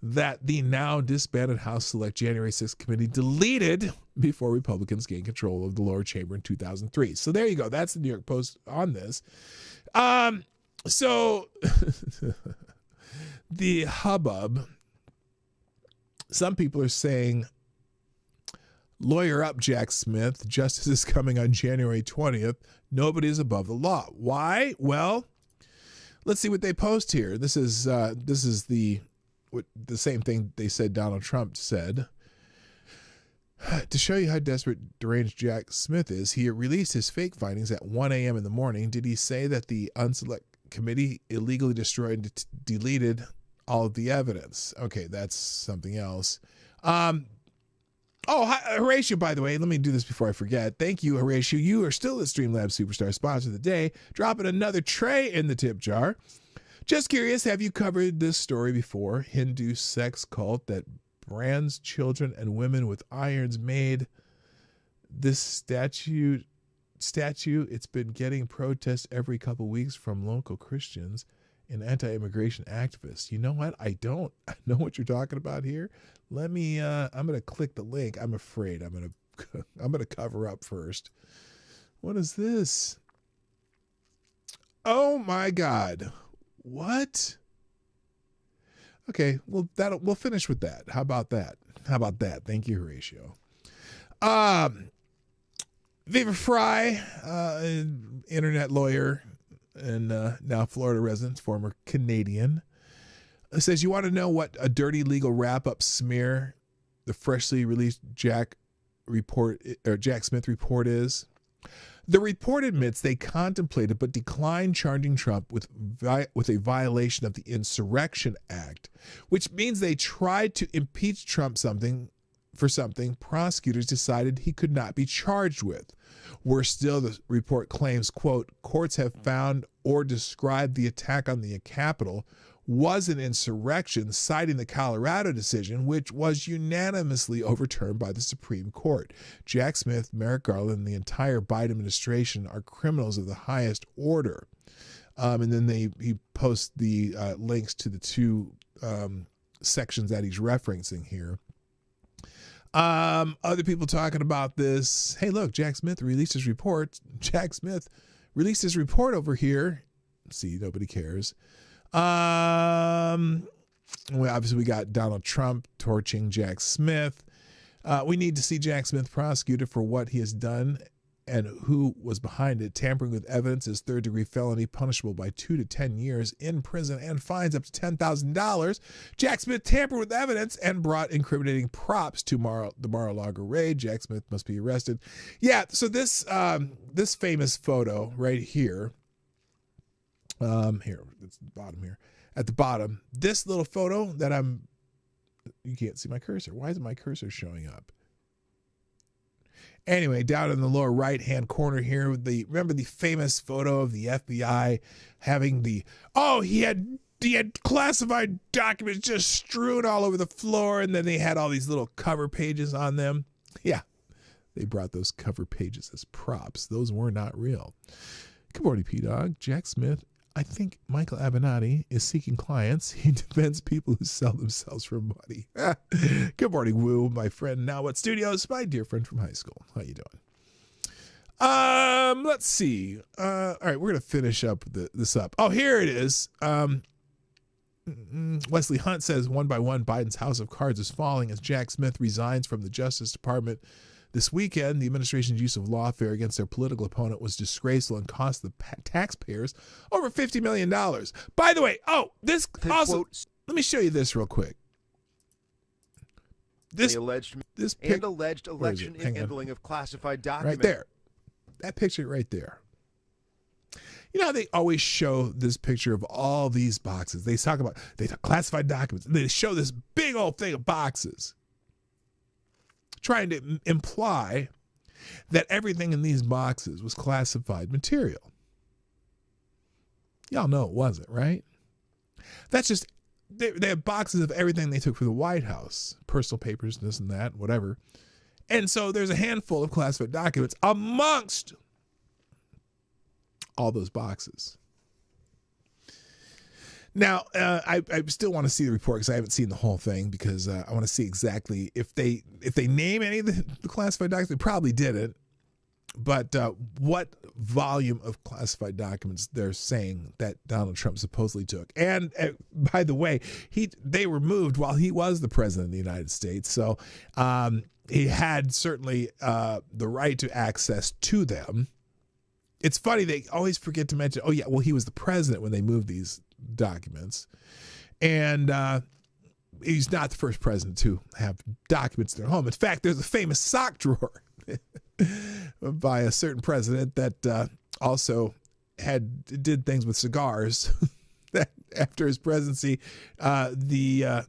that the now disbanded House Select January 6th committee deleted before Republicans gained control of the lower chamber in 2003. So there you go. That's the New York Post on this. So the hubbub, some people are saying, lawyer up, Jack Smith. Justice is coming on January 20th. Nobody is above the law. Why? Well, let's see what they post here. This is the same thing they said Donald Trump said. To show you how desperate deranged Jack Smith is, he released his fake findings at 1 a.m. in the morning. Did he say that the Unselect Committee illegally destroyed and deleted all of the evidence? Okay, that's something else. Hi, Horatio, by the way, let me do this before I forget. Thank you, Horatio. You are still the Streamlabs Superstar sponsor of the day, dropping another tray in the tip jar. Just curious, have you covered this story before? Hindu sex cult that brands children and women with irons made. This statue, it's been getting protests every couple weeks from local Christians and anti-immigration activists. You know what? I don't know what you're talking about here. Let me, I'm going to click the link. I'm afraid I'm going to cover up first. What is this? Oh my God. What? Okay, well we'll finish with that. How about that? Thank you, Horatio. Viva Fry, internet lawyer and now Florida resident, former Canadian, says, you want to know what a dirty legal wrap-up smear the freshly released Jack Smith report is? The report admits they contemplated but declined charging Trump with a violation of the Insurrection Act, which means they tried to impeach Trump for something prosecutors decided he could not be charged with. Worse still, the report claims, quote, courts have found or described the attack on the Capitol was an insurrection, citing the Colorado decision, which was unanimously overturned by the Supreme Court. Jack Smith, Merrick Garland, and the entire Biden administration are criminals of the highest order. And then he posts the links to the two sections that he's referencing here. Other people talking about this. Hey, look, Jack Smith released his report. Jack Smith released his report over here. See, nobody cares. Well, obviously we got Donald Trump torching Jack Smith. We need to see Jack Smith prosecuted for what he has done and who was behind it. Tampering with evidence is third-degree felony, punishable by 2 to 10 years in prison and fines up to $10,000. Jack Smith tampered with evidence and brought incriminating props to the Mar-a-Lago raid. Jack Smith must be arrested. Yeah, so this famous photo right here, here, it's the bottom here. At the bottom, this little photo that you can't see my cursor. Why isn't my cursor showing up? Anyway, down in the lower right-hand corner here, remember the famous photo of the FBI having he had classified documents just strewn all over the floor, and then they had all these little cover pages on them. Yeah, they brought those cover pages as props. Those were not real. Good morning, P-Dog. Jack Smith. I think Michael Avenatti is seeking clients. He defends people who sell themselves for money. Good morning, Woo, my friend. Now What Studios, my dear friend from high school. How you doing? Let's see. All right, we're gonna finish up this up. Oh, here it is. Wesley Hunt says one by one, Biden's house of cards is falling as Jack Smith resigns from the Justice Department. This weekend, the administration's use of lawfare against their political opponent was disgraceful and cost the taxpayers over $50 million. By the way, this also, let me show you this real quick. Alleged election handling of classified documents. Right there. That picture right there. You know how they always show this picture of all these boxes? They talk classified documents. And they show this big old thing of boxes, trying to imply that everything in these boxes was classified material. Y'all know it wasn't, right? That's just, they have boxes of everything they took from the White House, personal papers, this and that, whatever. And so there's a handful of classified documents amongst all those boxes. Now, I still want to see the report because I haven't seen the whole thing, because I want to see exactly if they name any of the classified documents. They probably didn't, but what volume of classified documents they're saying that Donald Trump supposedly took. And by the way, they were moved while he was the president of the United States, so he had certainly the right to access to them. It's funny, they always forget to mention, he was the president when they moved these documents, and he's not the first president to have documents in their home. In fact, there's a famous sock drawer by a certain president that also did things with cigars. That after his presidency, the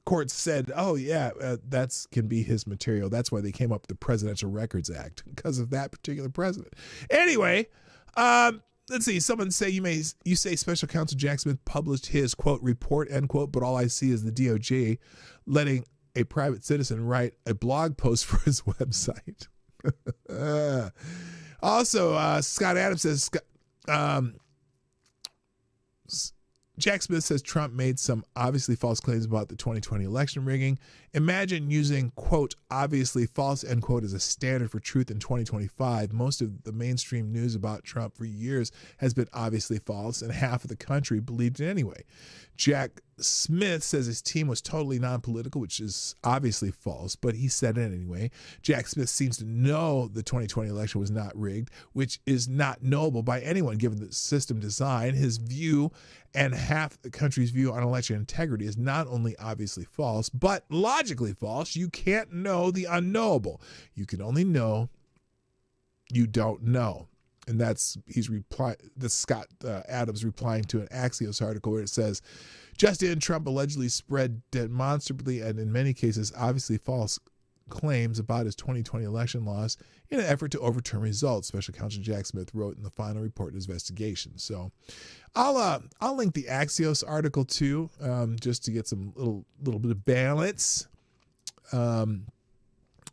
court said, that can be his material. That's why they came up with the Presidential Records Act, because of that particular president. Anyway, let's see. Someone say you say Special Counsel Jack Smith published his, quote, report, end quote, but all I see is the DOJ letting a private citizen write a blog post for his website. Also, Scott Adams says, Jack Smith says Trump made some obviously false claims about the 2020 election rigging. Imagine using, quote, obviously false, end quote, as a standard for truth in 2025. Most of the mainstream news about Trump for years has been obviously false, and half of the country believed it anyway. Jack Smith says his team was totally non-political, which is obviously false, but he said it anyway. Jack Smith seems to know the 2020 election was not rigged, which is not knowable by anyone given the system design. His view and half the country's view on election integrity is not only obviously false, but logically false. You can't know the unknowable. You can only know you don't know. And that's Scott Adams replying to an Axios article where it says, just in, Trump allegedly spread demonstrably and in many cases obviously false claims about his 2020 election loss in an effort to overturn results, Special Counsel Jack Smith wrote in the final report of his investigation. So I'll link the Axios article too, just to get some little bit of balance. And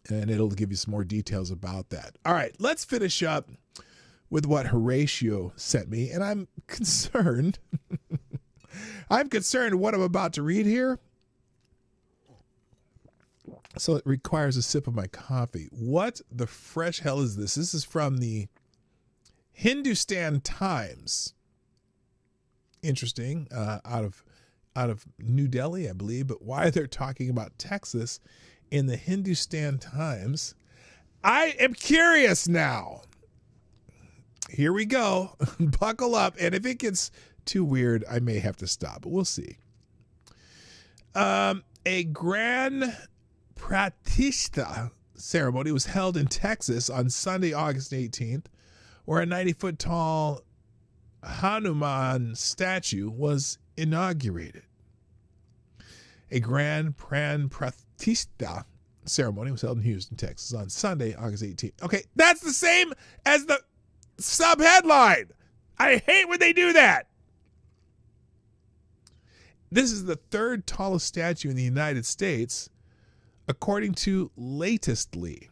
it'll give you some more details about that. All right, let's finish up with what Horatio sent me, and I'm concerned. I'm concerned what I'm about to read here. So it requires a sip of my coffee. What the fresh hell is this? This is from the Hindustan Times. Interesting, out of New Delhi, I believe. But why they're talking about Texas in the Hindustan Times, I am curious now. Here we go. Buckle up. And if it gets too weird, I may have to stop, but we'll see. A grand Pratishta ceremony was held in Texas on Sunday, August 18th, where a 90-foot tall Hanuman statue was inaugurated. A grand Pratishta ceremony was held in Houston, Texas on Sunday, August 18th. Okay, that's the same as the sub-headline. I hate when they do that. This is the third tallest statue in the United States, according to Latestly.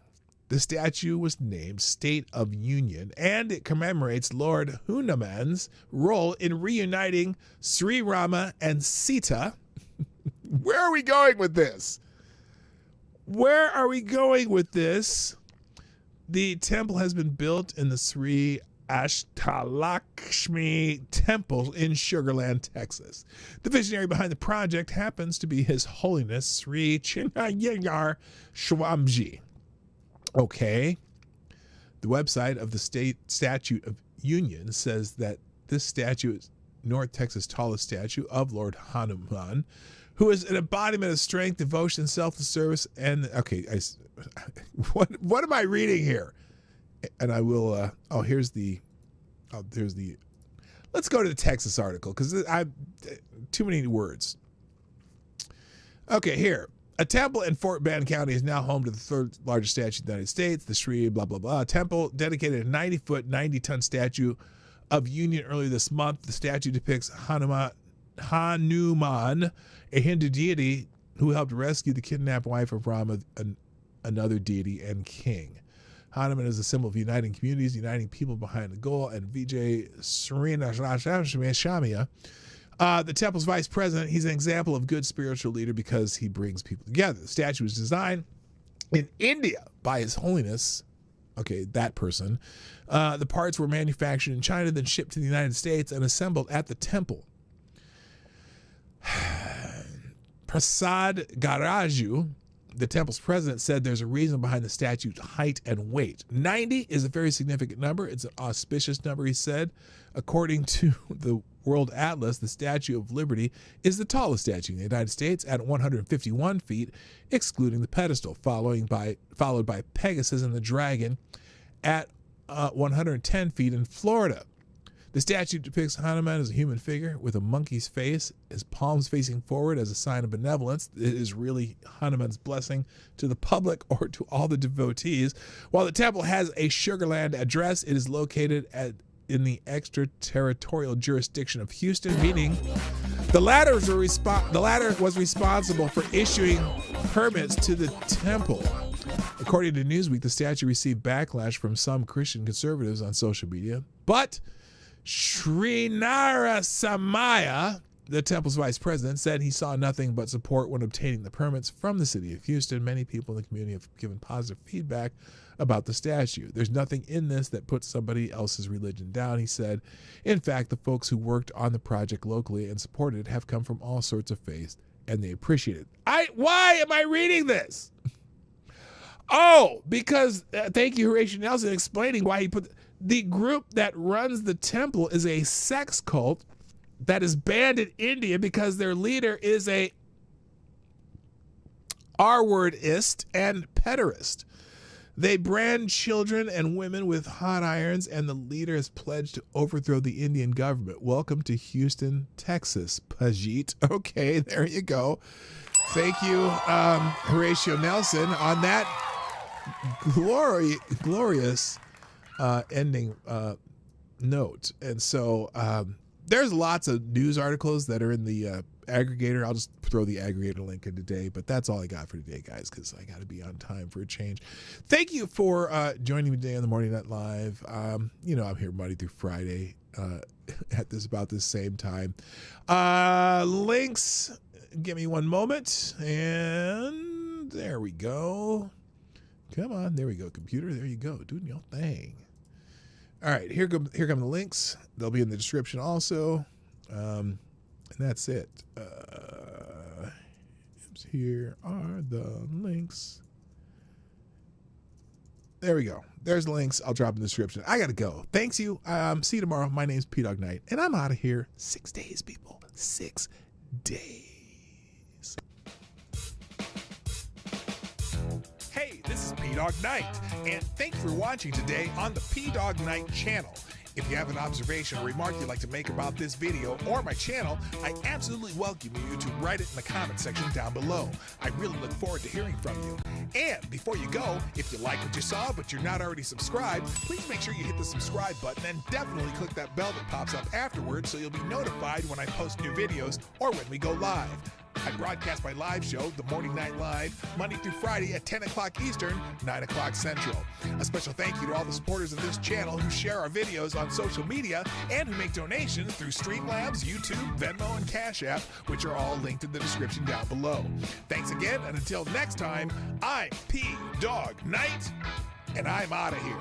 The statue was named State of Union, and it commemorates Lord Hanuman's role in reuniting Sri Rama and Sita. Where are we going with this? Where are we going with this? The temple has been built in the Sri Ashtalakshmi Temple in Sugar Land, Texas. The visionary behind the project happens to be His Holiness Sri Chinnayar Swamiji. Okay. The website of the State Statue of Union says that this statue is North Texas' tallest statue of Lord Hanuman, who is an embodiment of strength, devotion, selfless service, and okay, what am I reading here? And I will. Here's the. Let's go to the Texas article because I too many words. Okay, here. A temple in Fort Bend County is now home to the third largest statue in the United States, the Sri blah blah blah temple, dedicated a 90-foot, 90-ton statue of Union earlier this month. The statue depicts Hanuman, a Hindu deity who helped rescue the kidnapped wife of Rama, another deity and king. Hanuman is a symbol of uniting communities, uniting people behind a goal, and Vijay Srinathashamya, the temple's vice president, he's an example of good spiritual leader because he brings people together. The statue was designed in India by His Holiness, okay, that person. The parts were manufactured in China, then shipped to the United States and assembled at the temple. Prasad Garaju, the temple's president, said there's a reason behind the statue's height and weight. 90 is a very significant number. It's an auspicious number, he said. According to the World Atlas, the Statue of Liberty is the tallest statue in the United States at 151 feet, excluding the pedestal, followed by Pegasus and the Dragon at 110 feet in Florida. The statue depicts Hanuman as a human figure with a monkey's face, his palms facing forward as a sign of benevolence. It is really Hanuman's blessing to the public or to all the devotees. While the temple has a Sugar Land address, it is located in the extraterritorial jurisdiction of Houston, meaning the latter was responsible for issuing permits to the temple. According to Newsweek, the statue received backlash from some Christian conservatives on social media, but Srinathashamya, the temple's vice president, said he saw nothing but support when obtaining the permits from the city of Houston. Many people in the community have given positive feedback about the statue. There's nothing in this that puts somebody else's religion down, he said. In fact, the folks who worked on the project locally and supported it have come from all sorts of faiths, and they appreciate it. Why am I reading this? Oh, because thank you, Horatio Nelson, explaining why he put the group that runs the temple is a sex cult that is banned in India because their leader is a R-wordist and pederast. They brand children and women with hot irons, and the leader has pledged to overthrow the Indian government. Welcome to Houston, Texas, Pajit. Okay, there you go. Thank you, Horatio Nelson, on that glorious ending note. And so there's lots of news articles that are in the aggregator. I'll just throw the aggregator link in today, but that's all I got for today, guys, because I got to be on time for a change. Thank you for joining me today on the Morning Night Live. I'm here Monday through Friday at about this same time. Links, give me one moment, and there we go. Come on, there we go, computer. There you go, doing your thing. All right, here come the links. They'll be in the description also. And that's it. Here are the links. There we go. There's the links. I'll drop in the description. I got to go. Thanks you. See you tomorrow. My name's P-Dog Knight, and I'm out of here. 6 days, people. 6 days. Hey, this is P-Dog Knight, and thank you for watching today on the P-Dog Knight channel. If you have an observation or remark you'd like to make about this video or my channel, I absolutely welcome you to write it in the comment section down below. I really look forward to hearing from you. And before you go, if you like what you saw but you're not already subscribed, please make sure you hit the subscribe button and definitely click that bell that pops up afterwards so you'll be notified when I post new videos or when we go live. I broadcast my live show, The Morning Night Live, Monday through Friday at 10 o'clock Eastern, 9 o'clock Central. A special thank you to all the supporters of this channel who share our videos on social media and who make donations through Streamlabs, YouTube, Venmo, and Cash App, which are all linked in the description down below. Thanks again, and until next time, I'm P-Dog Knight, and I'm out of here.